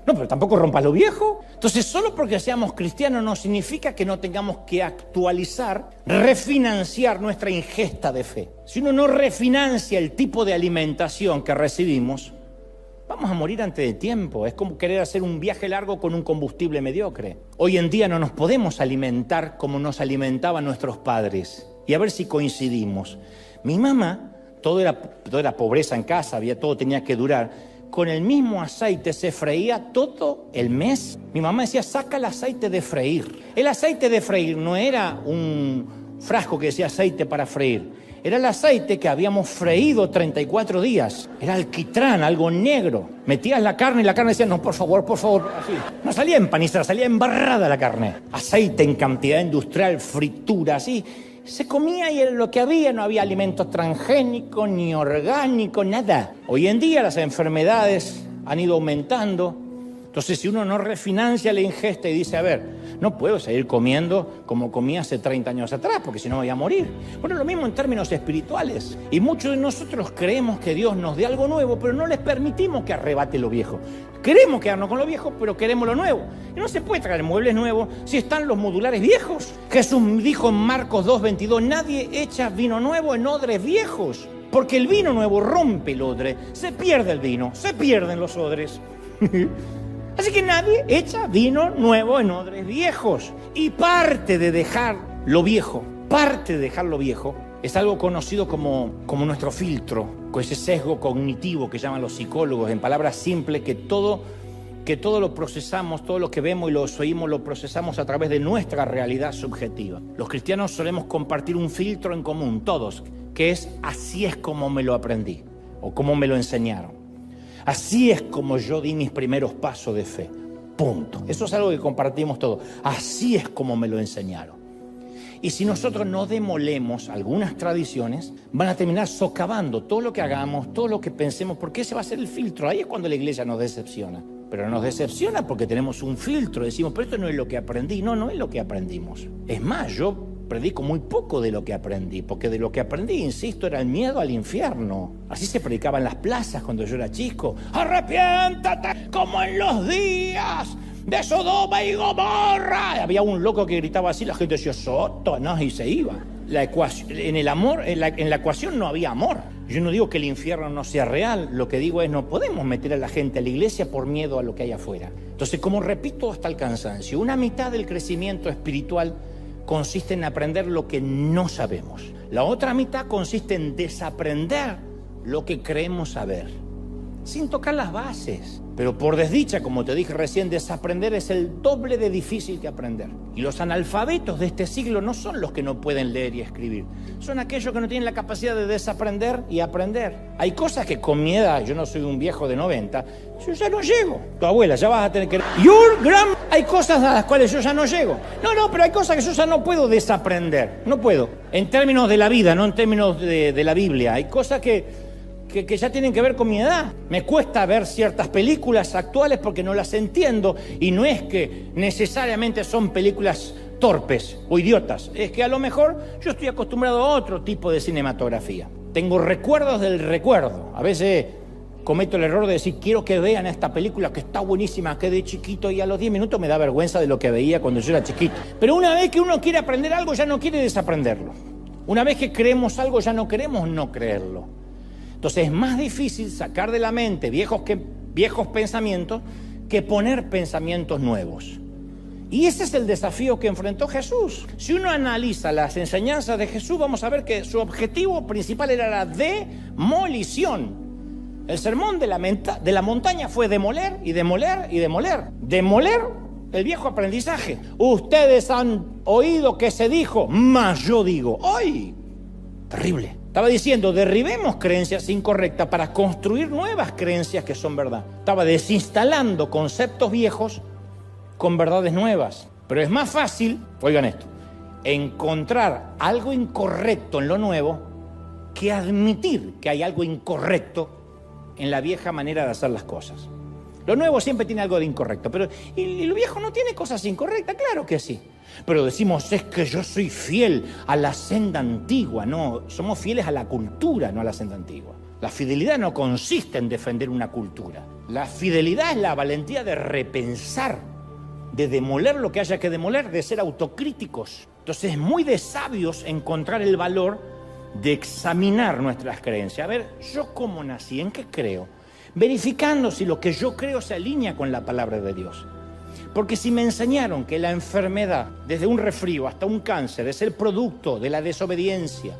No, pero tampoco rompas lo viejo. Entonces, solo porque seamos cristianos no significa que no tengamos que actualizar, refinanciar nuestra ingesta de fe. Si uno no refinancia el tipo de alimentación que recibimos, vamos a morir antes de tiempo. Es como querer hacer un viaje largo con un combustible mediocre. Hoy en día no nos podemos alimentar como nos alimentaban nuestros padres. Y a ver si coincidimos. Mi mamá, todo era pobreza en casa, todo tenía que durar. Con el mismo aceite se freía todo el mes. Mi mamá decía, saca el aceite de freír. El aceite de freír no era un frasco que decía aceite para freír. Era el aceite que habíamos freído 34 días. Era alquitrán, algo negro. Metías la carne y la carne decía, no, por favor, así. No salía empanizada, salía embarrada la carne. Aceite en cantidad industrial, fritura, así. Se comía y era lo que había, no había alimento transgénico, ni orgánico, nada. Hoy en día las enfermedades han ido aumentando. Entonces, si uno no refinancia la ingesta y dice, a ver, no puedo seguir comiendo como comía hace 30 años atrás, porque si no me voy a morir. Bueno, lo mismo en términos espirituales. Y muchos de nosotros creemos que Dios nos dé algo nuevo, pero no les permitimos que arrebate lo viejo. Queremos quedarnos con lo viejo, pero queremos lo nuevo. Y no se puede traer muebles nuevos si están los modulares viejos. Jesús dijo en Marcos 2:22, nadie echa vino nuevo en odres viejos, porque el vino nuevo rompe el odre, se pierde el vino, se pierden los odres. Así que nadie echa vino nuevo en odres viejos. Y parte de dejar lo viejo, es algo conocido como nuestro filtro, con ese sesgo cognitivo que llaman los psicólogos, en palabras simples, que todo lo procesamos, todo lo que vemos y lo oímos lo procesamos a través de nuestra realidad subjetiva. Los cristianos solemos compartir un filtro en común, todos, que es así es como me lo aprendí o como me lo enseñaron. Así es como yo di mis primeros pasos de fe. Punto. Eso es algo que compartimos todos. Así es como me lo enseñaron. Y si nosotros no demolemos algunas tradiciones, van a terminar socavando todo lo que hagamos, todo lo que pensemos, porque ese va a ser el filtro. Ahí es cuando la iglesia nos decepciona. Pero nos decepciona porque tenemos un filtro. Decimos, pero esto no es lo que aprendí. No, no es lo que aprendimos. Es más, yo predico muy poco de lo que aprendí, porque de lo que aprendí, insisto, era el miedo al infierno. Así se predicaba en las plazas cuando yo era chico. ¡Arrepiéntate como en los días de Sodoma y Gomorra! Había un loco que gritaba así, la gente decía, Satanás, y se iba. En el amor, en la ecuación no había amor. Yo no digo que el infierno no sea real, lo que digo es no podemos meter a la gente a la iglesia por miedo a lo que hay afuera. Entonces, como repito hasta el cansancio, una mitad del crecimiento espiritual consiste en aprender lo que no sabemos. La otra mitad consiste en desaprender lo que creemos saber, sin tocar las bases. Pero por desdicha, como te dije recién, desaprender es el doble de difícil que aprender. Y los analfabetos de este siglo no son los que no pueden leer y escribir. Son aquellos que no tienen la capacidad de desaprender y aprender. Hay cosas que con mi edad, yo no soy un viejo de 90, yo ya no llego. Tu abuela, ya vas a tener que... Hay cosas a las cuales yo ya no llego. No, pero hay cosas que yo ya no puedo desaprender. No puedo. En términos de la vida, no en términos de la Biblia. Hay cosas que ya tienen que ver con mi edad. Me cuesta ver ciertas películas actuales porque no las entiendo, y no es que necesariamente son películas torpes o idiotas, es que a lo mejor yo estoy acostumbrado a otro tipo de cinematografía. Tengo recuerdos del recuerdo. A veces cometo el error de decir, quiero que vean esta película que está buenísima, que de chiquito, y a los 10 minutos me da vergüenza de lo que veía cuando yo era chiquito. Pero una vez que uno quiere aprender algo, ya no quiere desaprenderlo. Una vez que creemos algo, ya no queremos no creerlo. Entonces es más difícil sacar de la mente viejos pensamientos que poner pensamientos nuevos. Y ese es el desafío que enfrentó Jesús. Si uno analiza las enseñanzas de Jesús, vamos a ver que su objetivo principal era la demolición. El sermón de la montaña fue demoler y demoler y demoler. Demoler el viejo aprendizaje. Ustedes han oído que se dijo, mas yo digo. ¡Ay! Terrible. Estaba diciendo, derribemos creencias incorrectas para construir nuevas creencias que son verdad. Estaba desinstalando conceptos viejos con verdades nuevas. Pero es más fácil, oigan esto, encontrar algo incorrecto en lo nuevo que admitir que hay algo incorrecto en la vieja manera de hacer las cosas. Lo nuevo siempre tiene algo de incorrecto, pero ¿y lo viejo no tiene cosas incorrectas? Claro que sí. Pero decimos, es que yo soy fiel a la senda antigua. No, somos fieles a la cultura, no a la senda antigua. La fidelidad no consiste en defender una cultura. La fidelidad es la valentía de repensar, de demoler lo que haya que demoler, de ser autocríticos. Entonces es muy de sabios encontrar el valor de examinar nuestras creencias. A ver, ¿yo cómo nací? ¿En qué creo? Verificando si lo que yo creo se alinea con la palabra de Dios. Porque si me enseñaron que la enfermedad, desde un resfrío hasta un cáncer, es el producto de la desobediencia,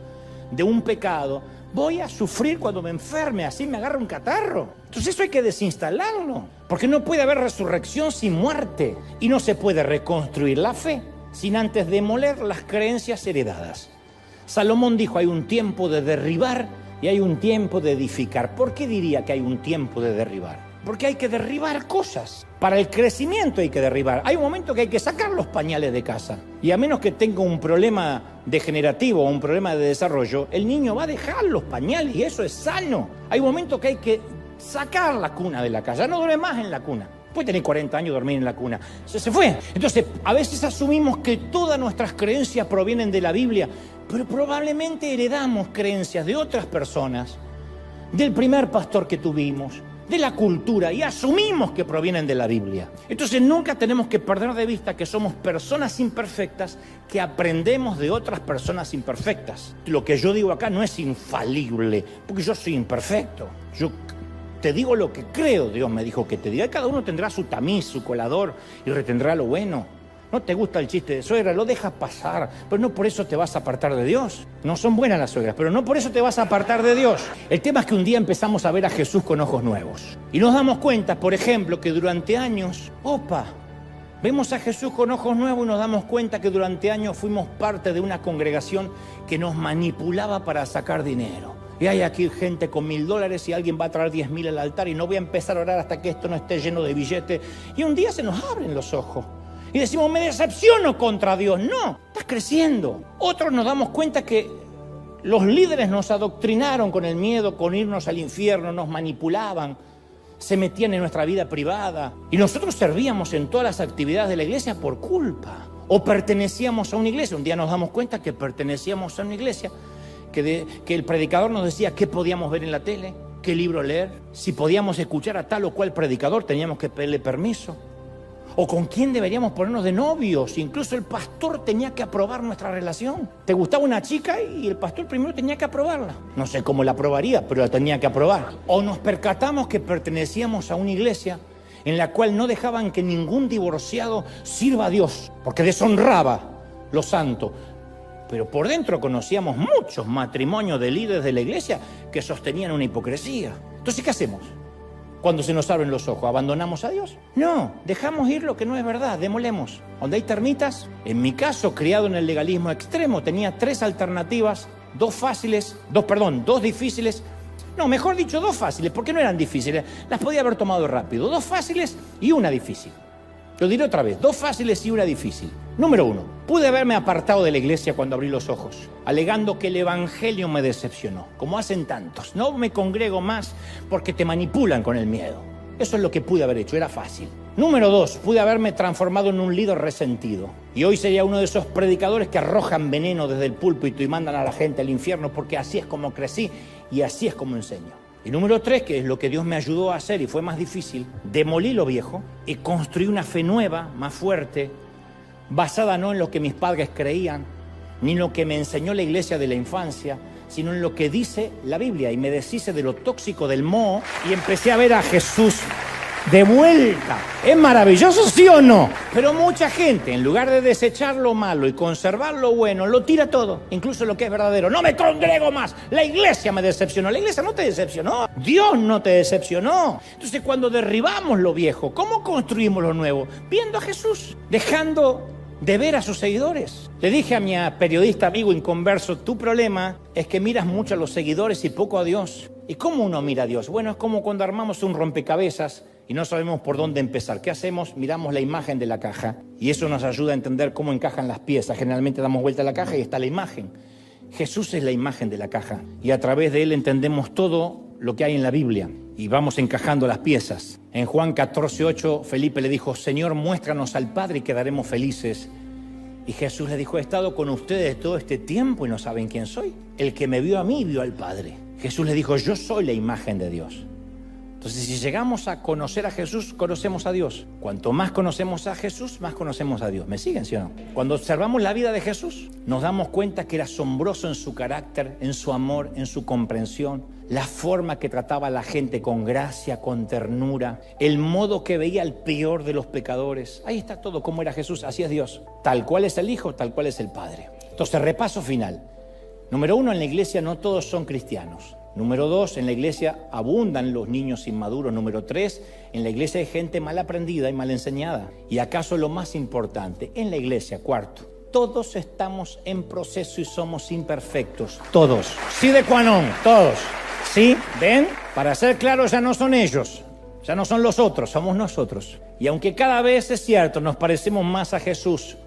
de un pecado, voy a sufrir cuando me enferme, así me agarra un catarro. Entonces eso hay que desinstalarlo, porque no puede haber resurrección sin muerte, y no se puede reconstruir la fe sin antes demoler las creencias heredadas. Salomón dijo, hay un tiempo de derribar y hay un tiempo de edificar. ¿Por qué diría que hay un tiempo de derribar? Porque hay que derribar cosas. Para el crecimiento hay que derribar. Hay un momento que hay que sacar los pañales de casa. Y a menos que tenga un problema degenerativo o un problema de desarrollo, el niño va a dejar los pañales y eso es sano. Hay un momento que hay que sacar la cuna de la casa. Ya no duerme más en la cuna. Puede tener 40 años y dormir en la cuna. Se fue. Entonces, a veces asumimos que todas nuestras creencias provienen de la Biblia, pero probablemente heredamos creencias de otras personas, del primer pastor que tuvimos, de la cultura, y asumimos que provienen de la Biblia. Entonces nunca tenemos que perder de vista que somos personas imperfectas que aprendemos de otras personas imperfectas. Lo que yo digo acá no es infalible, porque yo soy imperfecto. Yo te digo lo que creo, Dios me dijo que te diga. Cada uno tendrá su tamiz, su colador, y retendrá lo bueno. No te gusta el chiste de suegra, lo dejas pasar, pero no por eso te vas a apartar de Dios. No son buenas las suegras, pero no por eso te vas a apartar de Dios. El tema es que un día empezamos a ver a Jesús con ojos nuevos. Y nos damos cuenta, por ejemplo, que durante años, vemos a Jesús con ojos nuevos y nos damos cuenta que durante años fuimos parte de una congregación que nos manipulaba para sacar dinero. Y hay aquí gente con $1,000 y alguien va a traer 10,000 al altar y no voy a empezar a orar hasta que esto no esté lleno de billetes. Y un día se nos abren los ojos. Y decimos, me decepciono contra Dios. No, estás creciendo. Otros nos damos cuenta que los líderes nos adoctrinaron con el miedo, con irnos al infierno, nos manipulaban, se metían en nuestra vida privada. Y nosotros servíamos en todas las actividades de la iglesia por culpa. O pertenecíamos a una iglesia. Un día nos damos cuenta que pertenecíamos a una iglesia, que el predicador nos decía qué podíamos ver en la tele, qué libro leer, si podíamos escuchar a tal o cual predicador, teníamos que pedirle permiso. O con quién deberíamos ponernos de novios. Incluso el pastor tenía que aprobar nuestra relación. Te gustaba una chica y el pastor primero tenía que aprobarla. No sé cómo la aprobaría, pero la tenía que aprobar. O nos percatamos que pertenecíamos a una iglesia en la cual no dejaban que ningún divorciado sirva a Dios, porque deshonraba lo santo. Pero por dentro conocíamos muchos matrimonios de líderes de la iglesia que sostenían una hipocresía. Entonces, ¿qué hacemos? Cuando se nos abren los ojos, ¿abandonamos a Dios? No, dejamos ir lo que no es verdad, demolemos. Donde hay termitas, en mi caso, criado en el legalismo extremo, tenía 3 alternativas, 2 difíciles. No, mejor dicho, 2 fáciles, porque no eran difíciles, las podía haber tomado rápido. 2 fáciles y una difícil. Lo diré otra vez, 2 fáciles y una difícil. Número 1, pude haberme apartado de la iglesia cuando abrí los ojos, alegando que el evangelio me decepcionó, como hacen tantos. No me congrego más porque te manipulan con el miedo. Eso es lo que pude haber hecho, era fácil. Número 2, pude haberme transformado en un líder resentido. Y hoy sería uno de esos predicadores que arrojan veneno desde el púlpito y mandan a la gente al infierno, porque así es como crecí y así es como enseño. Y número 3, que es lo que Dios me ayudó a hacer y fue más difícil, demolí lo viejo y construí una fe nueva, más fuerte, basada no en lo que mis padres creían, ni en lo que me enseñó la iglesia de la infancia, sino en lo que dice la Biblia. Y me deshice de lo tóxico del moho y empecé a ver a Jesús de vuelta. ¿Es maravilloso, sí o no? Pero mucha gente, en lugar de desechar lo malo y conservar lo bueno, lo tira todo, incluso lo que es verdadero. No me congrego más, la iglesia me decepcionó. La iglesia no te decepcionó, Dios no te decepcionó. Entonces, cuando derribamos lo viejo, ¿cómo construimos lo nuevo? Viendo a Jesús, dejando de ver a sus seguidores. Le dije a mi periodista amigo inconverso, tu problema es que miras mucho a los seguidores y poco a Dios. ¿Y cómo uno mira a Dios? Bueno, es como cuando armamos un rompecabezas y no sabemos por dónde empezar. ¿Qué hacemos? Miramos la imagen de la caja y eso nos ayuda a entender cómo encajan las piezas. Generalmente damos vuelta a la caja y está la imagen. Jesús es la imagen de la caja y a través de él entendemos todo lo que hay en la Biblia y vamos encajando las piezas. En Juan 14:8, Felipe le dijo, Señor, muéstranos al Padre y quedaremos felices. Y Jesús le dijo, he estado con ustedes todo este tiempo y no saben quién soy. El que me vio a mí, vio al Padre. Jesús le dijo, yo soy la imagen de Dios. Entonces, si llegamos a conocer a Jesús, conocemos a Dios. Cuanto más conocemos a Jesús, más conocemos a Dios. ¿Me siguen, sí o no? Cuando observamos la vida de Jesús, nos damos cuenta que era asombroso en su carácter, en su amor, en su comprensión, la forma que trataba a la gente con gracia, con ternura, el modo que veía al peor de los pecadores. Ahí está todo, cómo era Jesús, así es Dios. Tal cual es el Hijo, tal cual es el Padre. Entonces, repaso final. Número 1, en la iglesia no todos son cristianos. Número 2, en la iglesia abundan los niños inmaduros. Número 3, en la iglesia hay gente mal aprendida y mal enseñada. Y acaso lo más importante, en la iglesia, 4, todos estamos en proceso y somos imperfectos. Todos. Sí de qua non, todos. ¿Sí? ¿Ven? Para ser claros, ya no son ellos, ya no son los otros, somos nosotros. Y aunque cada vez es cierto, nos parecemos más a Jesús,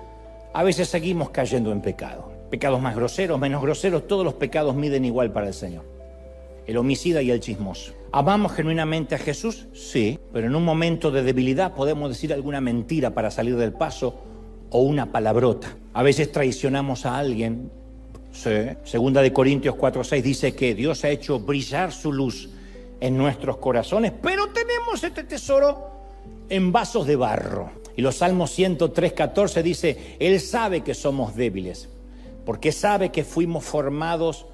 a veces seguimos cayendo en pecado. Pecados más groseros, menos groseros, todos los pecados miden igual para el Señor. el homicida y el chismoso. ¿Amamos genuinamente a Jesús? Sí, pero en un momento de debilidad podemos decir alguna mentira para salir del paso o una palabrota. A veces traicionamos a alguien. Sí. Segunda de Corintios 4:6 dice que Dios ha hecho brillar su luz en nuestros corazones, pero tenemos este tesoro en vasos de barro. Y los Salmos 103:14 dice, Él sabe que somos débiles, porque sabe que fuimos formados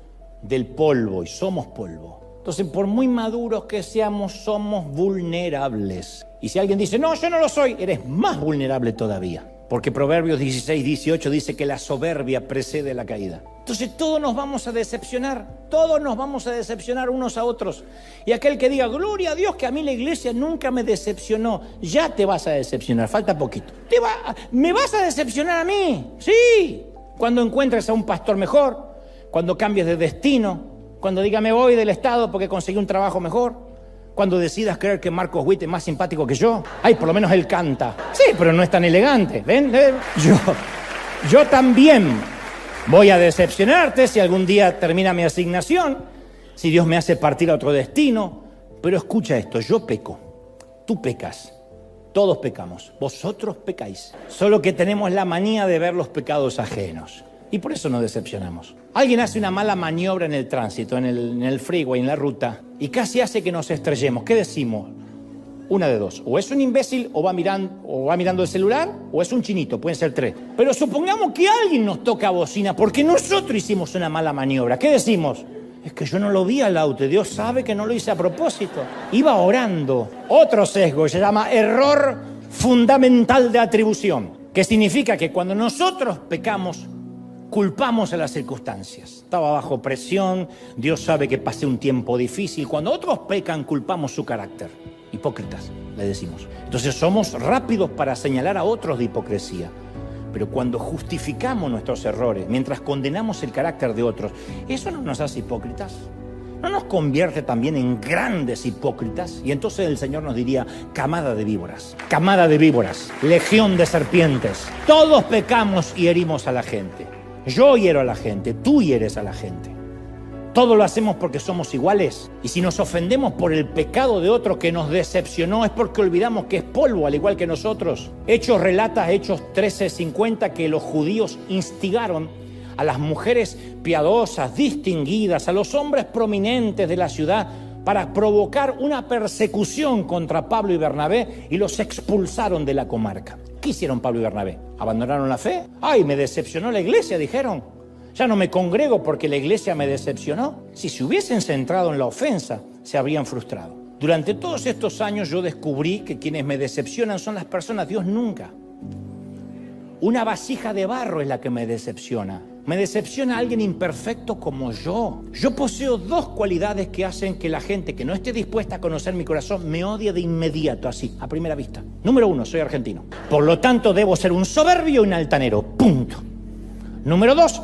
del polvo y somos polvo. Entonces, por muy maduros que seamos, somos vulnerables. Y si alguien dice, no, yo no lo soy, eres más vulnerable todavía. Porque Proverbios 16:18 dice que la soberbia precede la caída. Entonces todos nos vamos a decepcionar unos a otros. Y aquel que diga, gloria a Dios que a mí la iglesia nunca me decepcionó, ya te vas a decepcionar, falta poquito. ¿Me vas a decepcionar a mí? Sí, cuando encuentres a un pastor mejor, cuando cambies de destino, cuando diga me voy del estado porque conseguí un trabajo mejor. Cuando decidas creer que Marcos Witt es más simpático que yo. Ay, por lo menos él canta. Sí, pero no es tan elegante. ¿Ven? Yo también voy a decepcionarte si algún día termina mi asignación, si Dios me hace partir a otro destino. Pero escucha esto, yo peco, tú pecas, todos pecamos, vosotros pecáis. Solo que tenemos la manía de ver los pecados ajenos. Y por eso nos decepcionamos. Alguien hace una mala maniobra en el tránsito, en el freeway, en la ruta, y casi hace que nos estrellemos. ¿Qué decimos? Una de dos. O es un imbécil, o va mirando el celular, o es un chinito. Pueden ser tres. Pero supongamos que alguien nos toca bocina porque nosotros hicimos una mala maniobra. ¿Qué decimos? Es que yo no lo vi al auto. Dios sabe que no lo hice a propósito. Iba orando. Otro sesgo se llama error fundamental de atribución, que significa que cuando nosotros pecamos, culpamos a las circunstancias. Estaba bajo presión, Dios sabe que pasé un tiempo difícil. Cuando otros pecan, culpamos su carácter. Hipócritas, le decimos. Entonces somos rápidos para señalar a otros de hipocresía. Pero cuando justificamos nuestros errores, mientras condenamos el carácter de otros, ¿eso no nos hace hipócritas? ¿No nos convierte también en grandes hipócritas? Y entonces el Señor nos diría, camada de víboras, legión de serpientes. Todos pecamos y herimos a la gente. Yo hiero a la gente, tú hieres a la gente. Todo lo hacemos porque somos iguales. Y si nos ofendemos por el pecado de otro que nos decepcionó, es porque olvidamos que es polvo, al igual que nosotros. Hechos 13:50, que los judíos instigaron a las mujeres piadosas, distinguidas, a los hombres prominentes de la ciudad para provocar una persecución contra Pablo y Bernabé, y los expulsaron de la comarca. ¿Qué hicieron Pablo y Bernabé? ¿Abandonaron la fe? ¡Ay, me decepcionó la iglesia!, dijeron. Ya no me congrego porque la iglesia me decepcionó. Si se hubiesen centrado en la ofensa, se habrían frustrado. Durante todos estos años yo descubrí que quienes me decepcionan son las personas, Dios nunca. Una vasija de barro es la que me decepciona. Me decepciona alguien imperfecto como yo. Yo poseo dos cualidades que hacen que la gente que no esté dispuesta a conocer mi corazón me odie de inmediato, así, a primera vista. Número 1, soy argentino. Por lo tanto, debo ser un soberbio y un altanero. Punto. Número 2,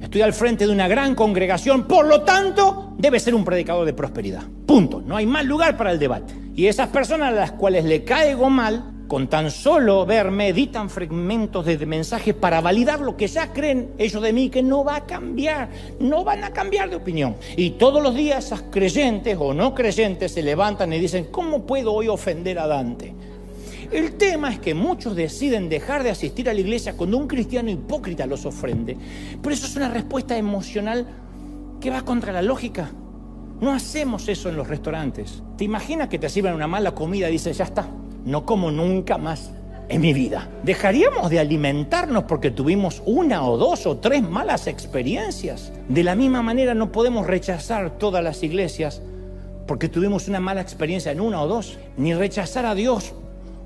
estoy al frente de una gran congregación. Por lo tanto, debe ser un predicador de prosperidad. Punto. No hay más lugar para el debate. Y esas personas a las cuales le caigo mal, con tan solo verme, editan fragmentos de mensajes para validar lo que ya creen ellos de mí, que no va a cambiar, no van a cambiar de opinión. Y todos los días esas creyentes o no creyentes se levantan y dicen, ¿cómo puedo hoy ofender a Dante? El tema es que muchos deciden dejar de asistir a la iglesia cuando un cristiano hipócrita los ofende. Pero eso es una respuesta emocional que va contra la lógica. No hacemos eso en los restaurantes. ¿Te imaginas que te sirven una mala comida y dices, ya está, no como nunca más en mi vida? ¿Dejaríamos de alimentarnos porque tuvimos una o dos o tres malas experiencias? De la misma manera no podemos rechazar todas las iglesias porque tuvimos una mala experiencia en una o dos, ni rechazar a Dios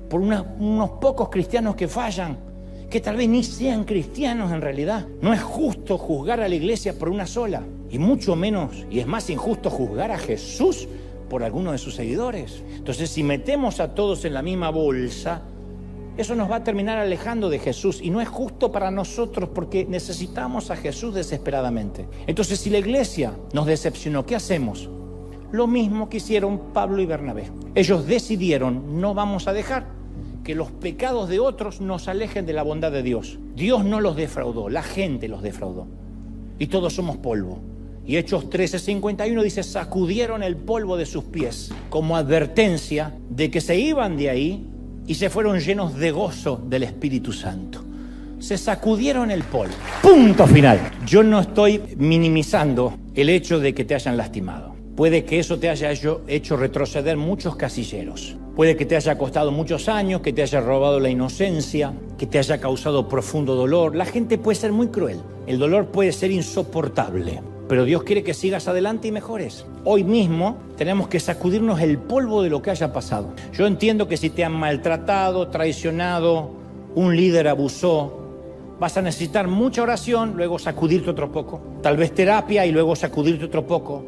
por unos pocos cristianos que fallan, que tal vez ni sean cristianos en realidad. No es justo juzgar a la iglesia por una sola, y mucho menos, y es más injusto juzgar a Jesús por alguno de sus seguidores. Entonces, si metemos a todos en la misma bolsa, eso nos va a terminar alejando de Jesús, y no es justo para nosotros porque necesitamos a Jesús desesperadamente. Entonces, si la iglesia nos decepcionó, ¿qué hacemos? Lo mismo que hicieron Pablo y Bernabé. Ellos decidieron, no vamos a dejar que los pecados de otros nos alejen de la bondad de Dios. Dios no los defraudó, la gente los defraudó. Y todos somos polvo. Y Hechos 13:51 dice, sacudieron el polvo de sus pies como advertencia de que se iban de ahí y se fueron llenos de gozo del Espíritu Santo. Se sacudieron el polvo. Punto final. Yo no estoy minimizando el hecho de que te hayan lastimado. Puede que eso te haya hecho retroceder muchos casilleros. Puede que te haya costado muchos años, que te haya robado la inocencia, que te haya causado profundo dolor. La gente puede ser muy cruel. El dolor puede ser insoportable. Pero Dios quiere que sigas adelante y mejores. Hoy mismo tenemos que sacudirnos el polvo de lo que haya pasado. Yo entiendo que si te han maltratado, traicionado, un líder abusó, vas a necesitar mucha oración, luego sacudirte otro poco. Tal vez terapia y luego sacudirte otro poco.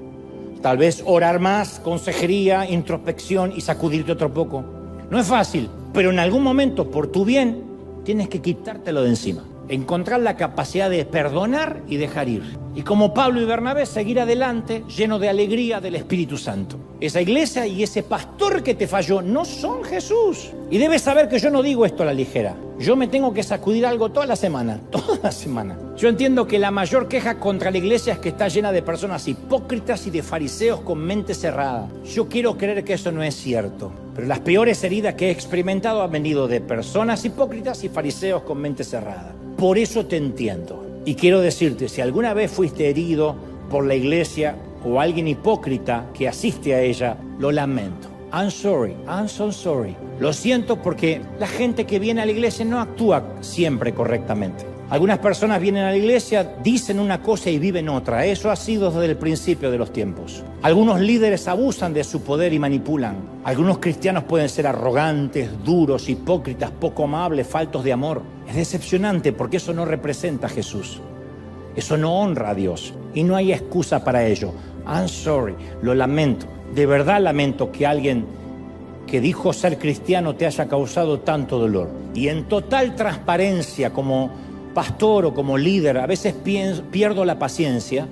Tal vez orar más, consejería, introspección y sacudirte otro poco. No es fácil, pero en algún momento, por tu bien, tienes que quitártelo de encima. Encontrar la capacidad de perdonar y dejar ir. Y como Pablo y Bernabé, seguir adelante lleno de alegría del Espíritu Santo. Esa iglesia y ese pastor que te falló no son Jesús. Y debes saber que yo no digo esto a la ligera. Yo me tengo que sacudir algo toda la semana. Yo entiendo que la mayor queja contra la iglesia es que está llena de personas hipócritas y de fariseos con mente cerrada. Yo quiero creer que eso no es cierto. Pero las peores heridas que he experimentado han venido de personas hipócritas y fariseos con mente cerrada. Por eso te entiendo. Y quiero decirte, si alguna vez fuiste herido por la iglesia o alguien hipócrita que asiste a ella, lo lamento. I'm so sorry. Lo siento porque la gente que viene a la iglesia no actúa siempre correctamente. Algunas personas vienen a la iglesia, dicen una cosa y viven otra. Eso ha sido desde el principio de los tiempos. Algunos líderes abusan de su poder y manipulan. Algunos cristianos pueden ser arrogantes, duros, hipócritas, poco amables, faltos de amor. Es decepcionante porque eso no representa a Jesús. Eso no honra a Dios y no hay excusa para ello. I'm sorry, lo lamento. De verdad lamento que alguien que dijo ser cristiano te haya causado tanto dolor. Y en total transparencia como pastor o como líder, a veces pierdo la paciencia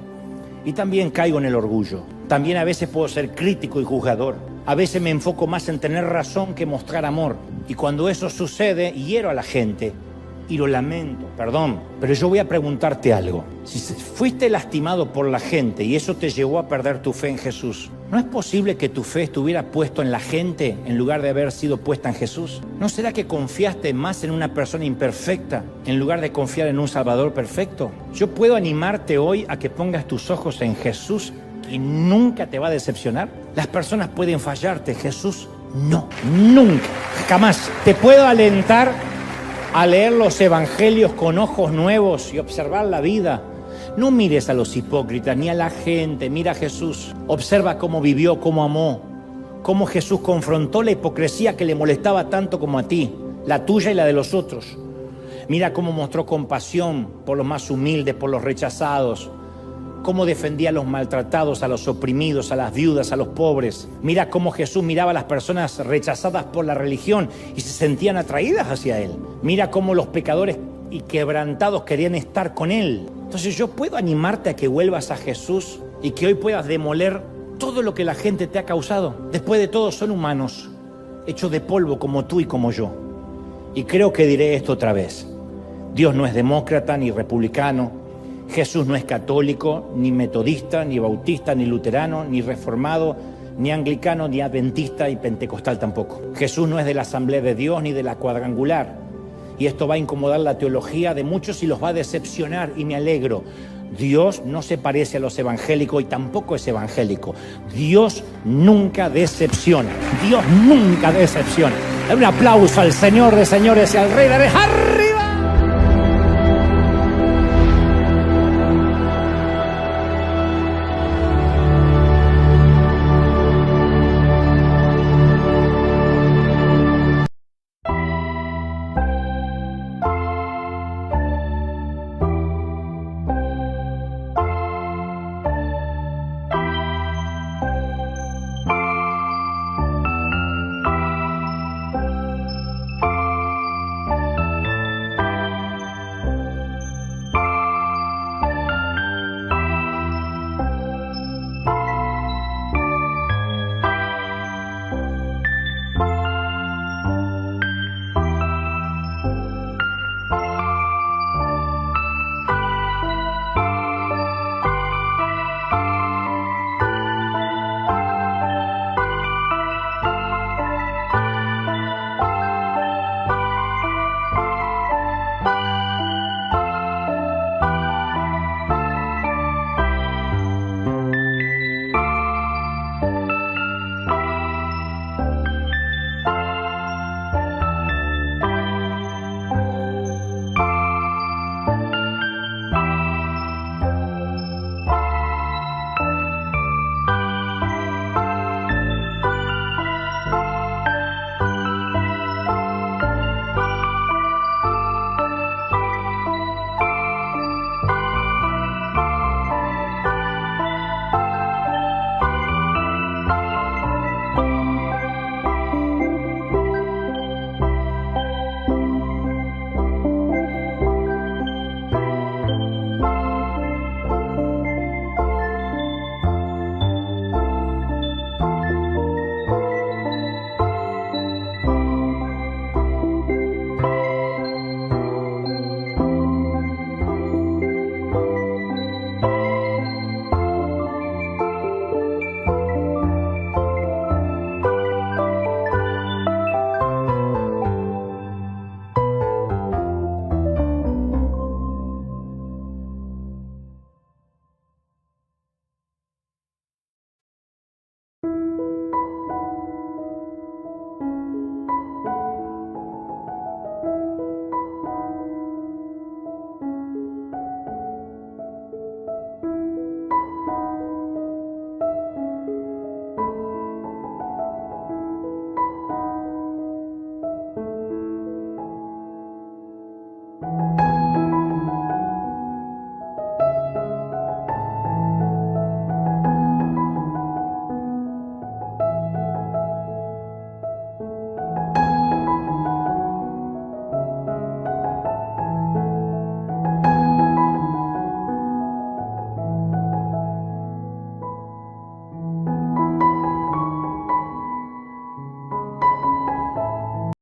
y también caigo en el orgullo. También a veces puedo ser crítico y juzgador. A veces me enfoco más en tener razón que mostrar amor. Y cuando eso sucede, hiero a la gente y lo lamento, perdón. Pero yo voy a preguntarte algo. Si fuiste lastimado por la gente y eso te llevó a perder tu fe en Jesús, ¿no es posible que tu fe estuviera puesto en la gente en lugar de haber sido puesta en Jesús? ¿No será que confiaste más en una persona imperfecta en lugar de confiar en un Salvador perfecto? Yo puedo animarte hoy a que pongas tus ojos en Jesús y nunca te va a decepcionar. Las personas pueden fallarte, Jesús no, nunca, jamás. Te puedo alentar a leer los evangelios con ojos nuevos y observar la vida. No mires a los hipócritas ni a la gente, mira a Jesús. Observa cómo vivió, cómo amó, cómo Jesús confrontó la hipocresía que le molestaba tanto como a ti, la tuya y la de los otros. Mira cómo mostró compasión por los más humildes, por los rechazados, cómo defendía a los maltratados, a los oprimidos, a las viudas, a los pobres. Mira cómo Jesús miraba a las personas rechazadas por la religión y se sentían atraídas hacia Él. Mira cómo los pecadores y quebrantados querían estar con Él. Entonces yo puedo animarte a que vuelvas a Jesús y que hoy puedas demoler todo lo que la gente te ha causado. Después de todo son humanos, hechos de polvo como tú y como yo. Y creo que diré esto otra vez. Dios no es demócrata ni republicano. Jesús no es católico, ni metodista, ni bautista, ni luterano, ni reformado, ni anglicano, ni adventista y pentecostal tampoco. Jesús no es de la Asamblea de Dios ni de la Cuadrangular. Y esto va a incomodar la teología de muchos y los va a decepcionar, y me alegro. Dios no se parece a los evangélicos y tampoco es evangélico. Dios nunca decepciona. Dios nunca decepciona. Dale un aplauso al Señor de señores y al Rey de Reyes.